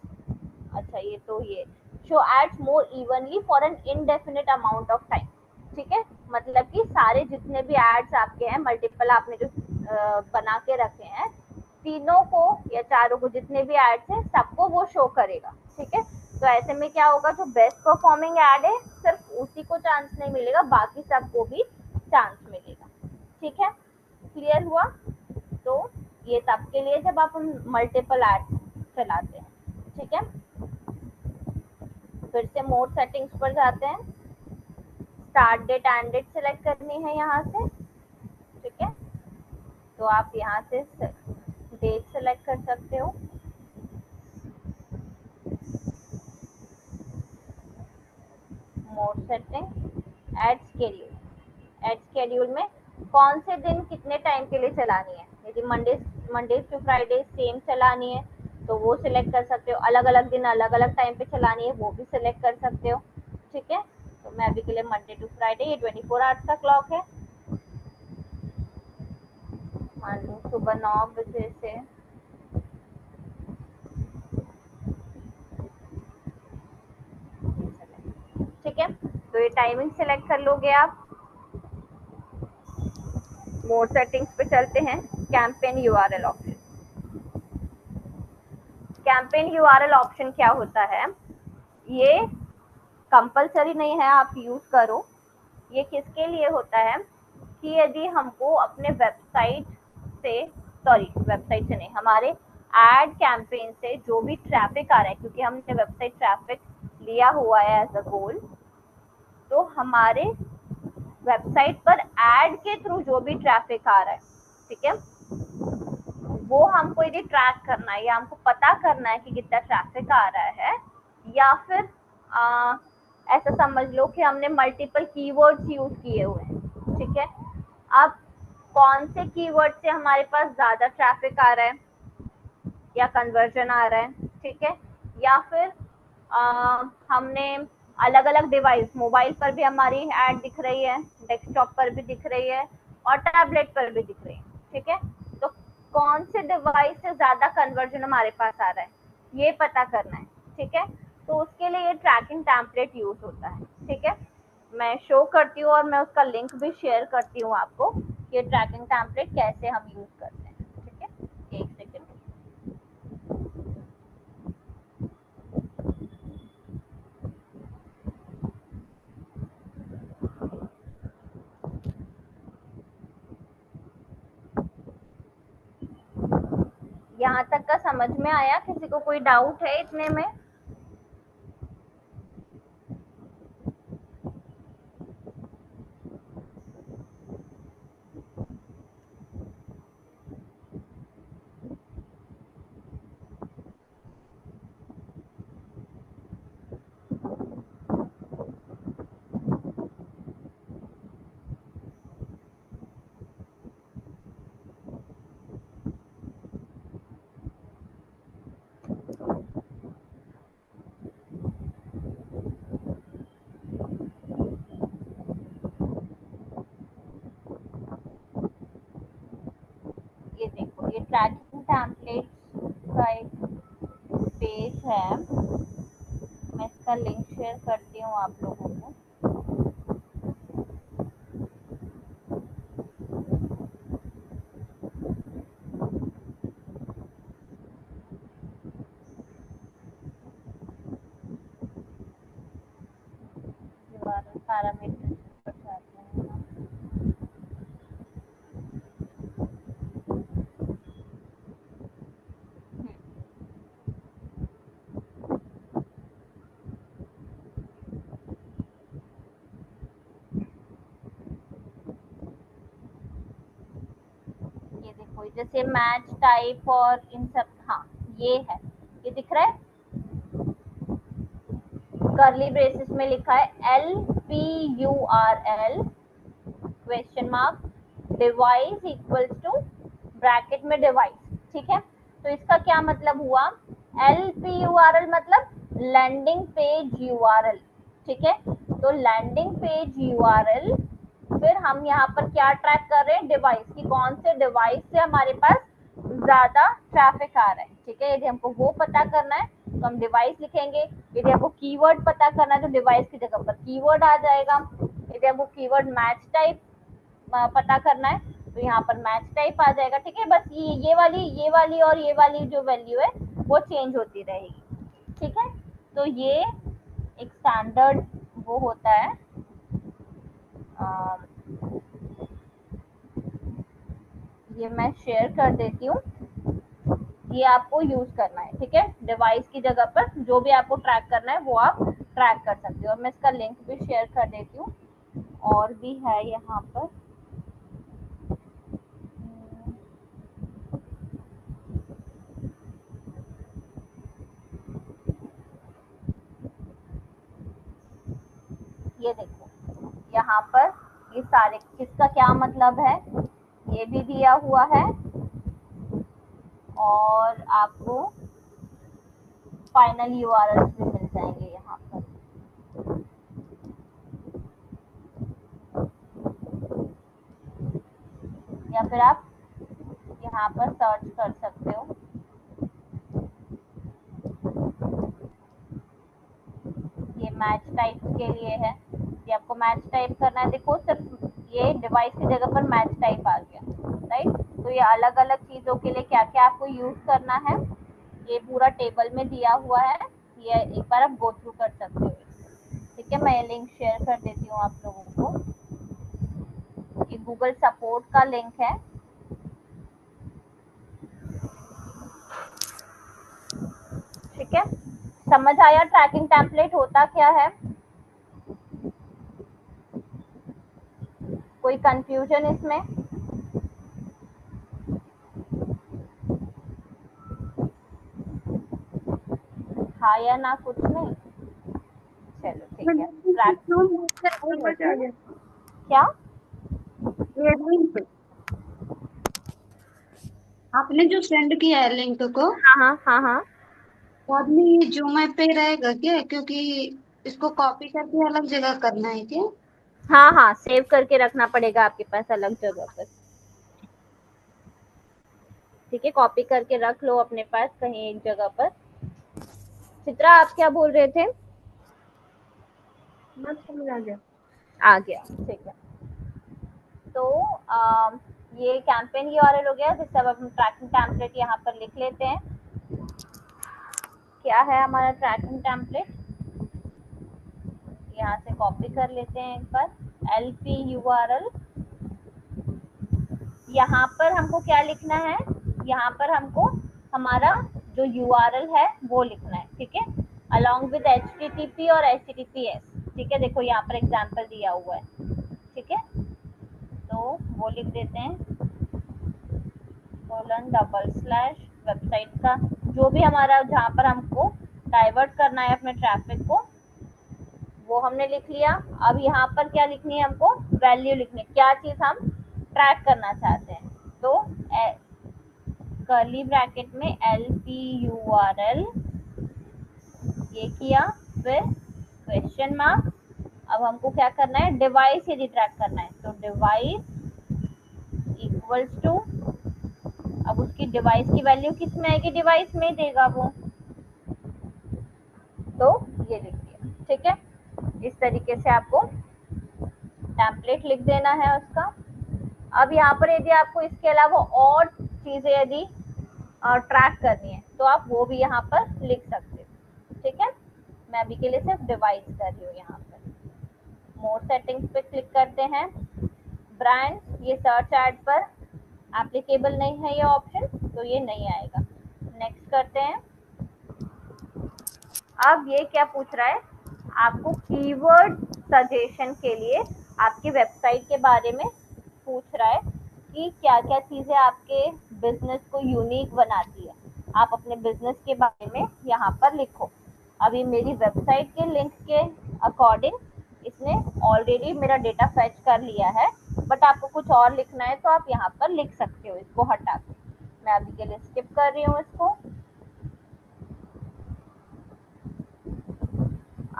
अच्छा ये तो ये show ads more evenly for an indefinite amount of time, ठीक है। मतलब कि सारे जितने भी एड्स आपके हैं, मल्टीपल आपने जो बना के रखे हैं, तीनों को या चारों को, जितने भी एड्स हैं सबको वो शो करेगा, ठीक है। तो ऐसे में क्या होगा, जो बेस्ट परफॉर्मिंग एड है सिर्फ उसी को चांस नहीं मिलेगा, बाकी सबको भी चांस मिलेगा, ठीक है। क्लियर हुआ। तो ये तब के लिए जब आप मल्टीपल एड चलाते हैं, ठीक है। फिर से मोड सेटिंग्स पर जाते हैं, start date end date select करनी है यहाँ से, ठीक है। तो आप यहाँ से डेट सेलेक्ट कर सकते हो, mode setting, ad schedule. Ad schedule में कौन से दिन कितने टाइम के लिए चलानी है, यदि मंडे टू फ्राइडे सेम चलानी है तो वो सिलेक्ट कर सकते हो, अलग अलग दिन अलग अलग टाइम पे चलानी है वो भी सिलेक्ट कर सकते हो, ठीक है। तो मैं अभी के लिए मंडे टू फ्राइडे, ये 24 आवर्स का क्लॉक है, मान लो सुबह 9 बजे से ठीक है। तो ये टाइमिंग सेलेक्ट कर लोगे आप। मोड सेटिंग्स पे चलते हैं, campaign URL option. Campaign URL option क्या होता है, ये कंपलसरी नहीं है आप यूज करो, ये किसके लिए होता है कि यदि हमको अपने वेबसाइट से नहीं, हमारे एड कैंपेन से जो भी ट्रैफिक आ रहा है, क्योंकि हमने वेबसाइट ट्रैफिक लिया हुआ है एज अ गोल, तो हमारे वेबसाइट पर एड के थ्रू जो भी ट्रैफिक आ रहा है, ठीक है, वो हमको यदि ट्रैक करना है या हमको पता करना है कि कितना ट्रैफिक आ रहा है, या फिर ऐसा समझ लो कि हमने मल्टीपल कीवर्ड्स यूज किए हुए हैं, ठीक है। अब कौन से कीवर्ड से हमारे पास ज्यादा ट्रैफिक आ रहा है या कन्वर्जन आ रहा है, ठीक है, या फिर हमने अलग अलग डिवाइस, मोबाइल पर भी हमारी ऐड दिख रही है, डेस्कटॉप पर भी दिख रही है और टैबलेट पर भी दिख रही है, ठीक है। तो कौन से डिवाइस से ज्यादा कन्वर्जन हमारे पास आ रहा है ये पता करना है, ठीक है। तो उसके लिए ये ट्रैकिंग टेम्पलेट यूज होता है, ठीक है। मैं शो करती हूँ और मैं उसका लिंक भी शेयर करती हूँ आपको, ये ट्रैकिंग टेम्पलेट कैसे हम यूज करते हैं, ठीक है। एक सेकेंड। यहाँ तक का समझ में आया? किसी को कोई डाउट है इतने में? ये देखो, ये ट्रैकिंग टेम्पलेट का एक पेज है, मैं इसका लिंक शेयर करती हूँ आप लोगों को। पैरामीटर पर जाते हैं हम। ये देखो, जैसे मैच टाइप और इन सब, हाँ ये है, ये दिख रहा है, कर्ली ब्रेसेस में लिखा है LPURL question mark device equals to bracket में डिवाइस, ठीक है। तो इसका क्या मतलब हुआ? LPURL मतलब लैंडिंग पेज URL, ठीक है। तो लैंडिंग पेज URL, फिर हम यहाँ पर क्या ट्रैक कर रहे हैं? डिवाइस की, कौन से डिवाइस से हमारे पास ज्यादा ट्रैफिक आ रहा है, ठीक है। यदि हमको वो पता करना है तो हम डिवाइस लिखेंगे, यदि हमको कीवर्ड पता करना है तो डिवाइस की जगह पर कीवर्ड आ जाएगा, यदि हमको कीवर्ड मैच टाइप पता करना है तो यहाँ पर मैच टाइप आ जाएगा, ठीक है। बस ये वाली और ये वाली जो वैल्यू है वो चेंज होती रहेगी, ठीक है। तो ये एक स्टैंडर्ड वो होता है, ये मैं शेयर कर देती हूँ, ये आपको यूज करना है, ठीक है। डिवाइस की जगह पर जो भी आपको ट्रैक करना है वो आप ट्रैक कर सकते हो, और मैं इसका लिंक भी शेयर कर देती हूँ। और भी है यहाँ पर, ये देखो यहाँ पर ये सारे, किसका क्या मतलब है ये भी दिया हुआ है, और आपको फाइनल URL भी मिल जाएंगे यहाँ पर। या फिर आप यहाँ पर सर्च कर सकते हो, ये मैच टाइप के लिए है, ये आपको मैच टाइप करना है। देखो सिर्फ ये डिवाइस की जगह पर मैच टाइप आ गया, राइट। तो ये अलग अलग चीजों के लिए क्या क्या आपको यूज करना है ये पूरा टेबल में दिया हुआ है, ये एक बार आप गो थ्रू कर सकते हो, ठीक है। मैं ये लिंक शेयर कर देती हूँ आप लोगों को, ये गूगल सपोर्ट का लिंक है, ठीक है। समझ आया ट्रैकिंग टेम्पलेट होता क्या है? कोई कंफ्यूजन इसमें? हाँ या ना, कुछ नहीं, चलो ठीक है। क्या आपने जो सेंड किया है लिंक को, हाँ हाँ हाँ हाँ आदमी ये जूम ऐप पे ही रहेगा क्या, क्योंकि इसको कॉपी करके अलग जगह करना है क्या? हाँ हाँ, सेव करके रखना पड़ेगा आपके पास अलग जगह पर। ठीक है, कॉपी करके रख लो अपने पास कहीं एक जगह पर। चित्रा आप क्या बोल रहे थे? बस समझ आ गया। आ गया, ठीक है। तो ये कैंपेन यूआरएल हो गया, जिससे अब हम ट्रैकिंग टेम्पलेट यहाँ पर लिख लेते हैं। क्या है हमारा ट्रैकिंग टेम्पलेट? यहाँ से कॉपी कर लेते हैं एक बार। LP URL, यहाँ पर हमको क्या लिखना है? यहाँ पर हमको हमारा जो URL है वो लिखना है, ठीक है, अलॉन्ग विद HTTP और HTTPS। ठीक है, देखो यहाँ पर एग्जाम्पल दिया हुआ है, ठीक है, तो वो लिख देते हैं, :/ वेबसाइट का जो भी हमारा, जहाँ पर हमको डाइवर्ट करना है अपने ट्रैफिक को, वो हमने लिख लिया। अब यहाँ पर क्या लिखनी है हमको? वैल्यू लिखनी है, क्या चीज हम ट्रैक करना चाहते हैं। तो कर्ली ब्रैकेट में LP URL ये किया, फिर क्वेश्चन मार्क। अब हमको क्या करना है? डिवाइस यदि ट्रैक करना है तो डिवाइस इक्वल्स टू, अब उसकी डिवाइस की वैल्यू किस में आएगी? डिवाइस में देगा वो, तो ये लिख दिया, ठीक है। इस तरीके से आपको टेम्पलेट लिख देना है उसका। अब यहाँ पर यदि आपको इसके अलावा और चीजें यदि ट्रैक करनी है तो आप वो भी यहाँ पर लिख सकते हो, ठीक है। मैं अभी के लिए सिर्फ डिवाइस कर रही हूँ। यहाँ पर मोर सेटिंग्स पे क्लिक करते हैं। ब्रांड, ये सर्च एड पर एप्लीकेबल नहीं है ये ऑप्शन, तो ये नहीं आएगा। नेक्स्ट करते हैं। अब ये क्या पूछ रहा है? आपको कीवर्ड सजेशन के लिए आपकी वेबसाइट के बारे में पूछ रहा है कि क्या क्या चीजें आपके बिजनेस को यूनिक बनाती है। आप अपने बिजनेस के बारे में यहाँ पर लिखो। अभी मेरी वेबसाइट के लिंक के अकॉर्डिंग इसने ऑलरेडी मेरा डेटा फेच कर लिया है, बट आपको कुछ और लिखना है तो आप यहाँ पर लिख सकते हो इसको हटा के। मैं अभी के लिए स्किप कर रही हूँ इसको।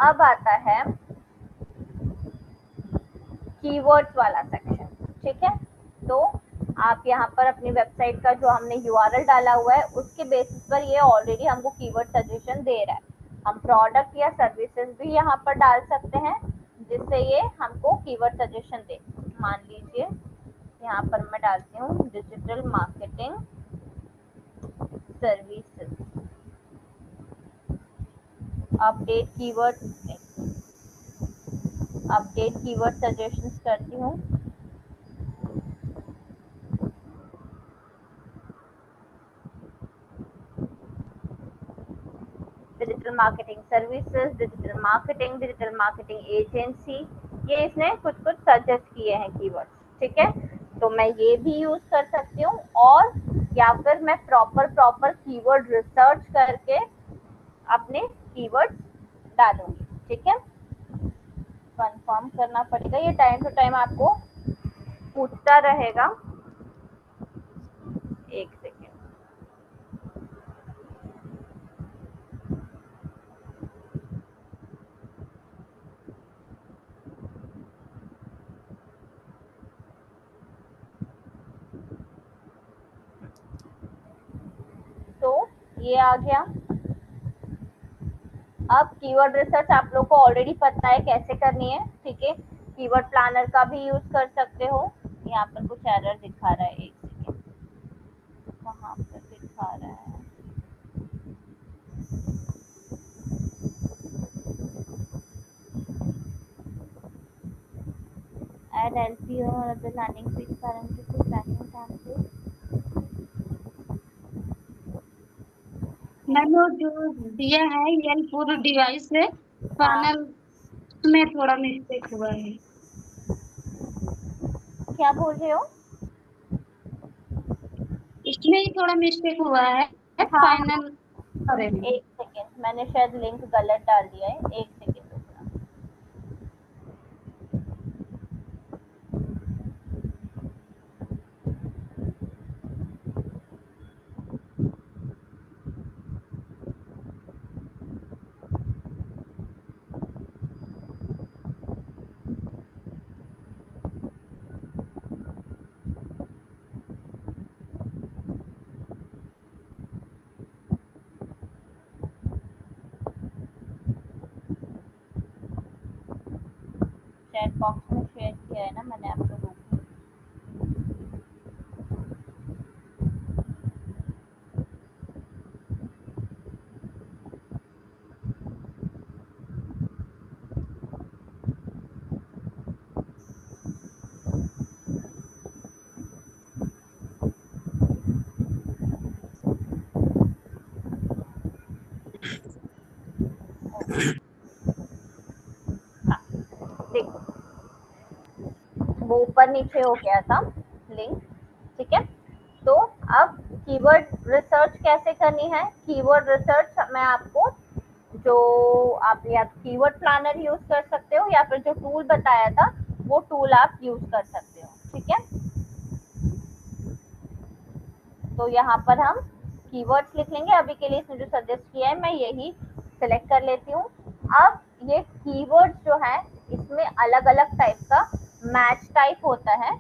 अब आता है कीवर्ड्स वाला सेक्शन, ठीक है। तो आप यहाँ पर अपनी वेबसाइट का जो हमने URL डाला हुआ है उसके बेसिस पर ये ऑलरेडी हमको कीवर्ड सजेशन दे रहा है। हम प्रोडक्ट या सर्विसेज भी यहाँ पर डाल सकते हैं जिससे ये हमको कीवर्ड सजेशन दे। मान लीजिए यहाँ पर मैं डालती हूँ digital marketing services, update keyword suggestions करती हूँ। Digital marketing services, digital marketing agency, ये इसने कुछ कुछ सजेस्ट किए हैं कीवर्ड्स, ठीक है। तो मैं ये भी यूज कर सकती हूँ, और या फिर मैं प्रॉपर कीवर्ड रिसर्च करके अपने कीवर्ड्स डालूंगी, ठीक है। कंफर्म करना पड़ेगा, ये टाइम टू टाइम आपको पूछता रहेगा। एक सेकेंड। तो ये आ गया। अब कीवर्ड रिसर्च आप लोग को ऑलरेडी पता है कैसे करनी है, ठीक है। कीवर्ड प्लानर का भी यूज कर सकते हो। यहाँ पर कुछ एरर दिखा रहा है, एक सेकेंड, कहाँ पर दिखा रहा है? Add LP or the landing page currently to tracking template. मैंने जो दिया है ये पूरा डिवाइस है, हाँ, फाइनल में थोड़ा मिस्टेक हुआ है। क्या बोल रहे हो? इसमें ही थोड़ा मिस्टेक हुआ है हाँ, फाइनल। अरे एक सेकेंड, मैंने शायद लिंक गलत डाल दिया है, एक सेकेंड रुकना। चैट बॉक्स में शेयर किया है ना मैंने आपको लोग। देखो वो ऊपर नीचे हो गया था लिंक, ठीक है। तो अब कीवर्ड रिसर्च कैसे करनी है, कीवर्ड रिसर्च मैं आपको जो आप या कीवर्ड प्लानर यूज कर सकते हो या फिर जो टूल बताया था वो टूल आप यूज कर सकते हो, ठीक है। तो यहाँ पर हम कीवर्ड्स लिख लेंगे, अभी के लिए इसने जो सजेस्ट किया है मैं यही सिलेक्ट कर लेती हूँ। अब ये कीवर्ड्स जो है इसमें अलग अलग टाइप का मैच टाइप होता है।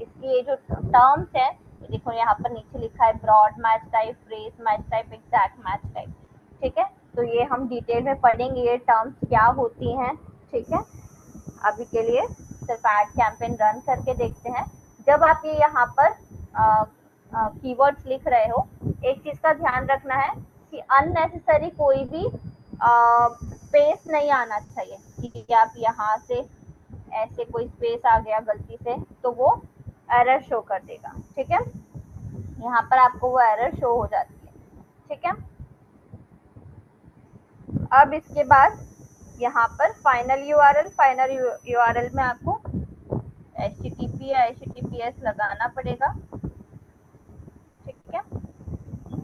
इसकी ये जो टर्म्स है देखो यहाँ पर नीचे लिखा है broad match type, phrase match type, exact match type, ठीक है। तो ये हम डिटेल में पढ़ेंगे ये टर्म्स क्या होती हैं, ठीक है। अभी के लिए सिर्फ एड कैंपेन रन करके देखते हैं। जब आप ये यहाँ पर कीवर्ड्स लिख रहे हो, एक चीज का ध्यान रखना है कि अननेसेसरी कोई भी स्पेस नहीं आना चाहिए कि आप यहाँ से ऐसे कोई स्पेस आ गया गलती से तो वो एरर शो कर देगा, ठीक है। यहाँ पर आपको वो एरर शो हो जाती है, ठीक है। अब इसके बाद यहाँ पर फाइनल यूआरएल में आपको HTTP या HTTPS लगाना पड़ेगा, ठीक है।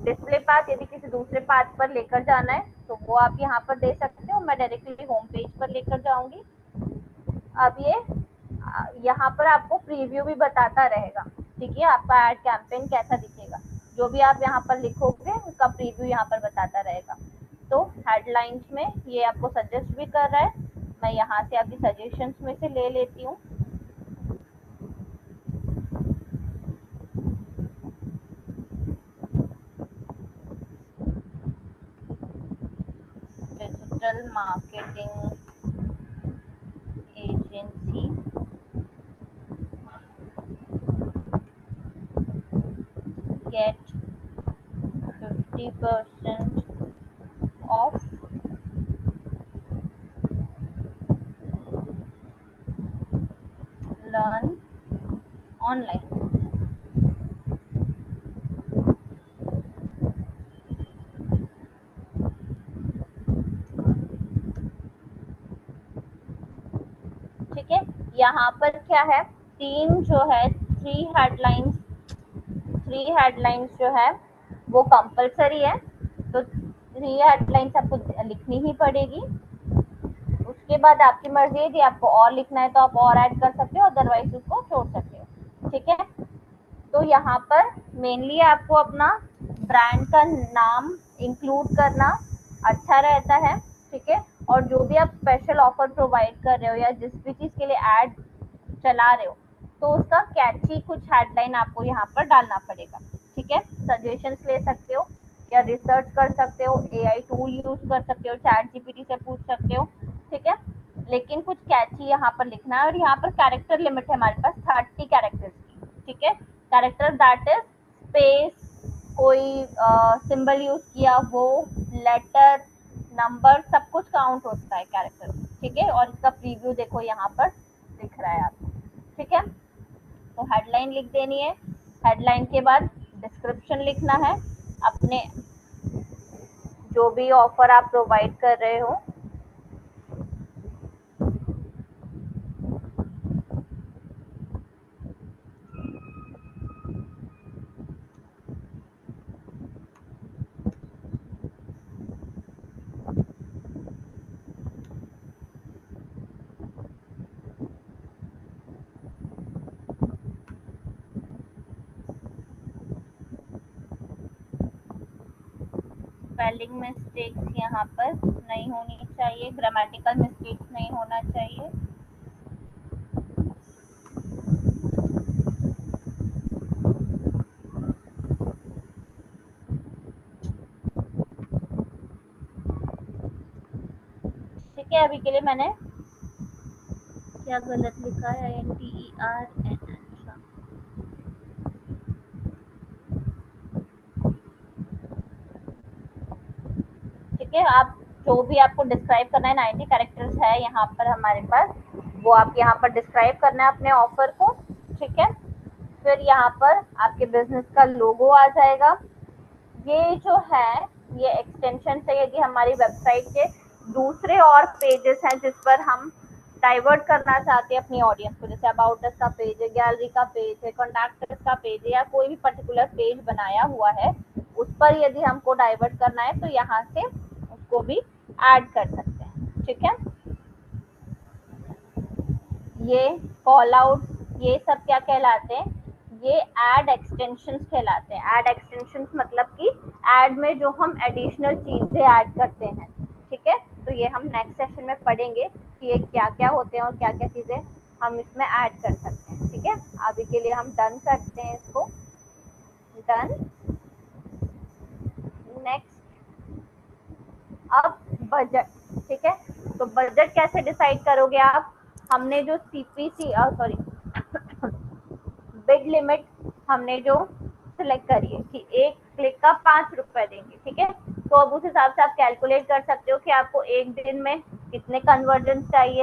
डिस्प्ले पाथ यदि किसी दूसरे पाथ पर लेकर जाना है तो वो आप यहाँ पर दे सकते हो, मैं डायरेक्टली होम पेज पर लेकर जाऊंगी। अब ये यहाँ पर आपको प्रीव्यू भी बताता रहेगा, ठीक है, आपका एड कैंपेन कैसा दिखेगा, जो भी आप यहाँ पर लिखोगे उसका प्रीव्यू यहाँ पर बताता रहेगा। तो हेडलाइंस में ये आपको सजेस्ट भी कर रहा है, मैं यहाँ से आपकी सजेशंस में से ले लेती हूँ। Digital marketing agency get 50% off learn online। ठीक है, यहाँ पर क्या है, तीन जो है थ्री हेडलाइंस जो है वो कंपलसरी है, तो थ्री हेडलाइंस आपको लिखनी ही पड़ेगी। उसके बाद आपकी मर्जी है, यदि आपको और लिखना है तो आप और ऐड कर सकते हो, अदरवाइज उसको छोड़ सकते हो, ठीक है। तो यहाँ पर मेनली आपको अपना ब्रांड का नाम इंक्लूड करना अच्छा रहता है, ठीक है। और जो भी आप स्पेशल ऑफर प्रोवाइड कर रहे हो या जिस भी चीज़ के लिए ऐड चला रहे हो तो उसका कैची कुछ हेडलाइन आपको यहाँ पर डालना पड़ेगा, ठीक है। सजेशंस ले सकते हो या रिसर्च कर सकते हो, AI टूल यूज कर सकते हो, चैट जीपीटी से पूछ सकते हो, ठीक है। लेकिन कुछ कैची यहाँ पर लिखना है। और यहाँ पर कैरेक्टर लिमिट है हमारे पास 30 कैरेक्टर्स की, ठीक है। कैरेक्टर दैट इज स्पेस, कोई सिंबल यूज किया वो, लेटर, नंबर, सब कुछ काउंट होता है कैरेक्टर, ठीक है। और इसका प्रीव्यू देखो यहाँ पर दिख रहा है आपको, ठीक है। तो हेडलाइन लिख देनी है, हेडलाइन के बाद डिस्क्रिप्शन लिखना है, अपने जो भी ऑफर आप प्रोवाइड कर रहे हो, स्पेलिंग मिस्टेक्स यहाँ पर नहीं होनी चाहिए, ग्रामेटिकल मिस्टेक्स नहीं होना चाहिए, ठीक है। अभी के लिए मैंने क्या गलत लिखा है? INTERN। अच्छा, ठीक है। आप जो भी आपको डिस्क्राइब करना है, 90 कैरेक्टर्स है यहाँ पर हमारे पास, वो आप यहाँ पर डिस्क्राइब करना है अपने ऑफर को, ठीक है। फिर यहाँ पर आपके बिजनेस का लोगो आ जाएगा। ये जो है ये एक्सटेंशन से यदि हमारी वेबसाइट के दूसरे और पेजेस हैं जिस पर हम डाइवर्ट करना चाहते हैं अपनी ऑडियंस को, जैसे अबाउट अस का पेज है, गैलरी का पेज है, कॉन्टैक्ट अस का पेज है, या कोई भी पर्टिकुलर पेज बनाया हुआ है, उस पर यदि हमको डाइवर्ट करना है तो यहाँ से उसको भी ऐड कर सकते हैं, ठीक है। ये कॉल आउट, ये सब क्या कहलाते हैं? ये ऐड एक्सटेंशंस कहलाते हैं। ऐड एक्सटेंशंस मतलब कि ऐड में जो हम एडिशनल चीजें ऐड करते हैं, ठीक है। तो ये हम नेक्स्ट सेशन में पढ़ेंगे कि ये क्या क्या होते हैं और क्या क्या चीजें हम इसमें ऐड कर सकते हैं, ठीक है। अभी के लिए हम डन करते हैं इसको, डन। नेक्स्ट, अब बजट, ठीक है। तो बजट कैसे डिसाइड करोगे आप? हमने जो सीपीसी सॉरी बिड लिमिट हमने जो सिलेक्ट करी है कि एक क्लिक का 5 रुपए देंगे, ठीक है। तो अब उस हिसाब से आप कैलकुलेट कर सकते हो कि आपको एक दिन में कितने कन्वर्जन चाहिए,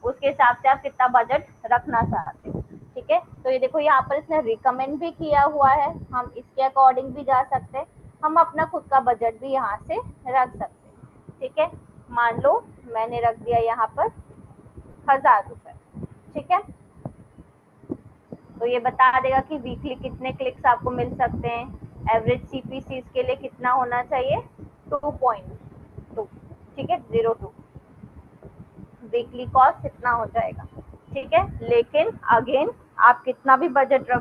उसके हिसाब से आप कितना बजट रखना चाहते हो, ठीक है। तो ये देखो यहाँ पर इसने रिकमेंड भी किया हुआ है, हम इसके अकॉर्डिंग भी जा सकते हैं, हम अपना खुद का बजट भी यहाँ से रख सकते हैं, ठीक है। मान लो मैंने रख दिया यहाँ पर 1000 रुपए, ठीक है। तो ये बता देगा कि वीकली कितने क्लिक्स आपको मिल सकते हैं, एवरेज सीपीसी के लिए कितना होना चाहिए, 2.2, ठीक है, 02। वीकली कॉस्ट इतना हो जाएगा, ठीक है। लेकिन अगेन आप कितना भी बजट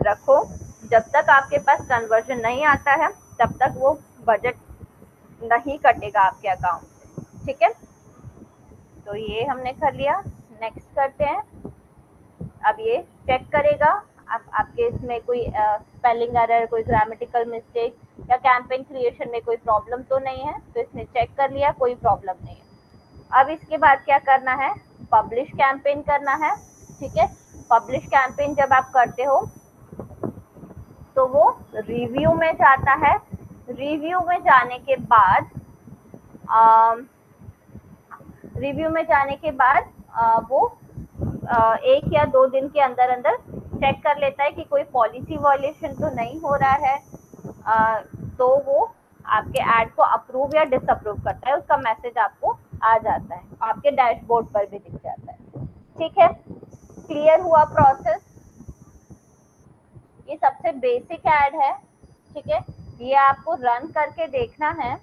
रखो, जब तक आपके पास कन्वर्जन नहीं आता है तब तक वो बजट नहीं कटेगा आपके अकाउंट से, ठीक है। तो ये हमने कर लिया। नेक्स्ट करते हैं। अब ये चेक करेगा आपके इसमें कोई स्पेलिंग एरर, कोई ग्रामेटिकल मिस्टेक या कैंपेन क्रिएशन में कोई प्रॉब्लम तो नहीं है। तो इसने चेक कर लिया, कोई प्रॉब्लम नहीं है। अब इसके बाद क्या करना है? पब्लिश कैंपेन करना है, ठीक है। पब्लिश कैंपेन जब आप करते हो तो वो रिव्यू में जाता है। रिव्यू में जाने के बाद वो 1 या 2 दिन के अंदर अंदर चेक कर लेता है कि कोई पॉलिसी वायलेशन तो नहीं हो रहा है, तो वो आपके ऐड को अप्रूव या डिसअप्रूव करता है। उसका मैसेज आपको आ जाता है, आपके डैशबोर्ड पर भी दिख जाता है, ठीक है। क्लियर हुआ प्रोसेस? ये सबसे बेसिक ऐड है, ठीक है। ये आपको रन करके देखना है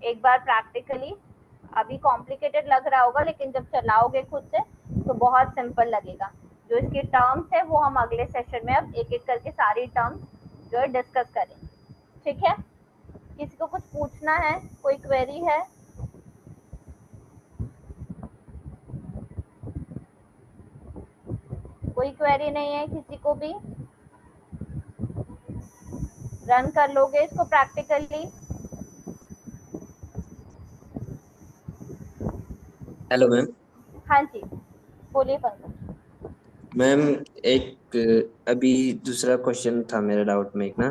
एक बार प्रैक्टिकली। अभी कॉम्प्लिकेटेड लग रहा होगा, लेकिन जब चलाओगे खुद से तो बहुत सिंपल लगेगा। जो इसकी टर्म्स है वो हम अगले सेशन में अब एक एक करके सारी टर्म्स जो है डिस्कस करेंगे, ठीक है। किसी को कुछ पूछना है, कोई क्वेरी है? कोई क्वेरी नहीं है किसी को भी? रन कर लोगे इसको प्रैक्टिकली? Hello ma'am. हाँ जी, बोलिए पंकज। मैम एक अभी दूसरा क्वेश्चन था मेरे डाउट में एक ना।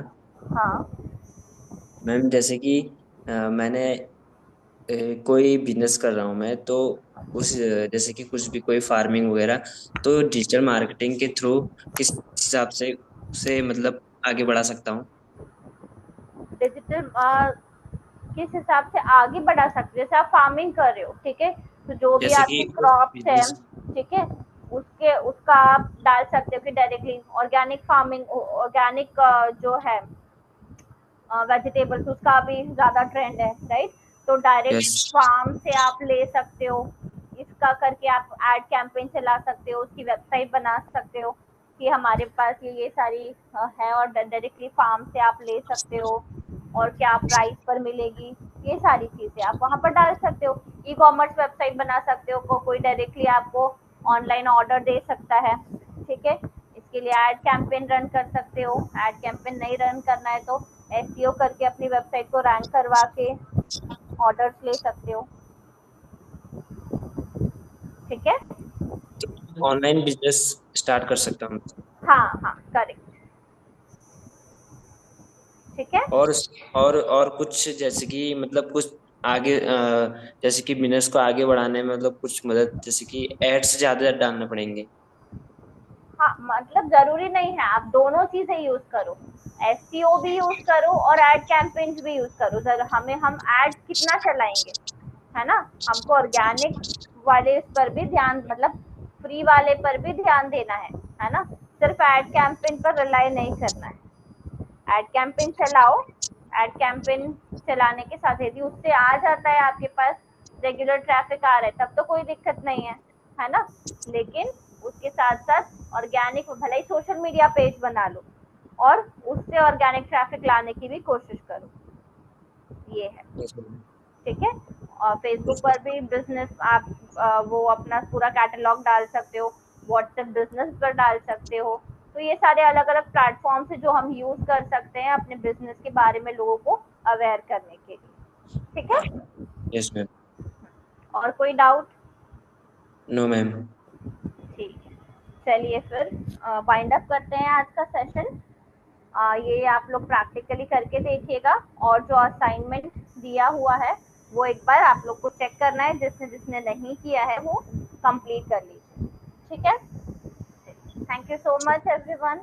हाँ मैम जैसे कि मैंने कोई बिजनेस कर रहा हूँ मैं, तो उस जैसे कि कुछ भी कोई फार्मिंग वगैरह, तो डिजिटल मार्केटिंग के थ्रू किस हिसाब से उसे मतलब आगे बढ़ा सकता हूँ? डिजिटल किस हिसाब से आगे बढ़ा सकते? जैसे आप फार्मिंग कर रहे हो, ठीक है, तो जो भी जैसे आपकी कि उस क्रॉप्स है, बिजनेस। ठीक है, उसका आप डाल सकते हो कि डायरेक्टली ऑर्गेनिक फार्मिंग, ऑर्गेनिक जो है वेजिटेबल्स, उसका भी ज्यादा ट्रेंड है, राइट। तो डायरेक्ट यस। फार्म से आप ले सकते हो, इसका करके आप एड कैंपेन चला सकते हो, उसकी वेबसाइट बना सकते हो कि हमारे पास ये सारी है, और डायरेक्टली फार्म से आप ले सकते हो और क्या प्राइस पर मिलेगी, ये सारी चीजें आप वहां पर डाल सकते हो। ई कॉमर्स वेबसाइट बना सकते हो, कोई डायरेक्टली आपको ऑनलाइन ऑर्डर दे सकता है, ठीक है। इसके लिए एड कैंपेन रन कर सकते हो। एड कैंपेन नहीं रन करना है तो एसईओ करके अपनी वेबसाइट को रैंक करवा के ऑर्डर्स ले सकते हो, ठीक है। तो ऑनलाइन बिजनेस स्टार्ट कर सकता हूँ। हाँ हाँ करेक्ट, ठीक है। और कुछ जैसे कि मतलब कुछ आगे जैसे कि बिजनेस को आगे बढ़ाने में मतलब कुछ मदद, जैसे कि एड्स ज्यादा डालने पड़ेंगे। हाँ मतलब जरूरी नहीं है, आप दोनों चीजें यूज करो, एसईओ भी यूज करो और एड कैंपेन्स भी यूज करो। हम एड कितना चलाएंगे, है ना, हमको ऑर्गेनिक वाले इस पर भी ध्यान, मतलब फ्री वाले पर भी ध्यान देना है ना, सिर्फ एड कैंपेन पर रिलाई नहीं करना है। एड कैंपेन चलाओ, एड कैंपेन चलाने के साथ यदि उससे आ जाता है आपके पास रेगुलर ट्रैफिक आ रहा है तब तो कोई दिक्कत नहीं है ना, लेकिन उसके साथ साथ ऑर्गेनिक, भले ही सोशल मीडिया पेज बना लो और उससे ऑर्गेनिक ट्रैफिक लाने की भी कोशिश करो, ये है, ठीक है। और फेसबुक पर भी बिजनेस आप वो अपना पूरा कैटलॉग डाल सकते हो, व्हाट्सएप बिजनेस पर डाल सकते हो। तो ये सारे अलग अलग प्लेटफॉर्म्स है जो हम यूज कर सकते हैं अपने बिजनेस के बारे में लोगों को अवेयर करने के लिए, ठीक है। Yes ma'am. और कोई डाउट? No ma'am. ठीक है, चलिए फिर वाइंड अप करते हैं आज का सेशन। ये आप लोग प्रैक्टिकली करके देखिएगा और जो असाइनमेंट दिया हुआ है वो एक बार आप लोग को चेक करना है, जिसने जिसने नहीं किया है वो कंप्लीट कर लीजिए, ठीक है। Thank you so much everyone.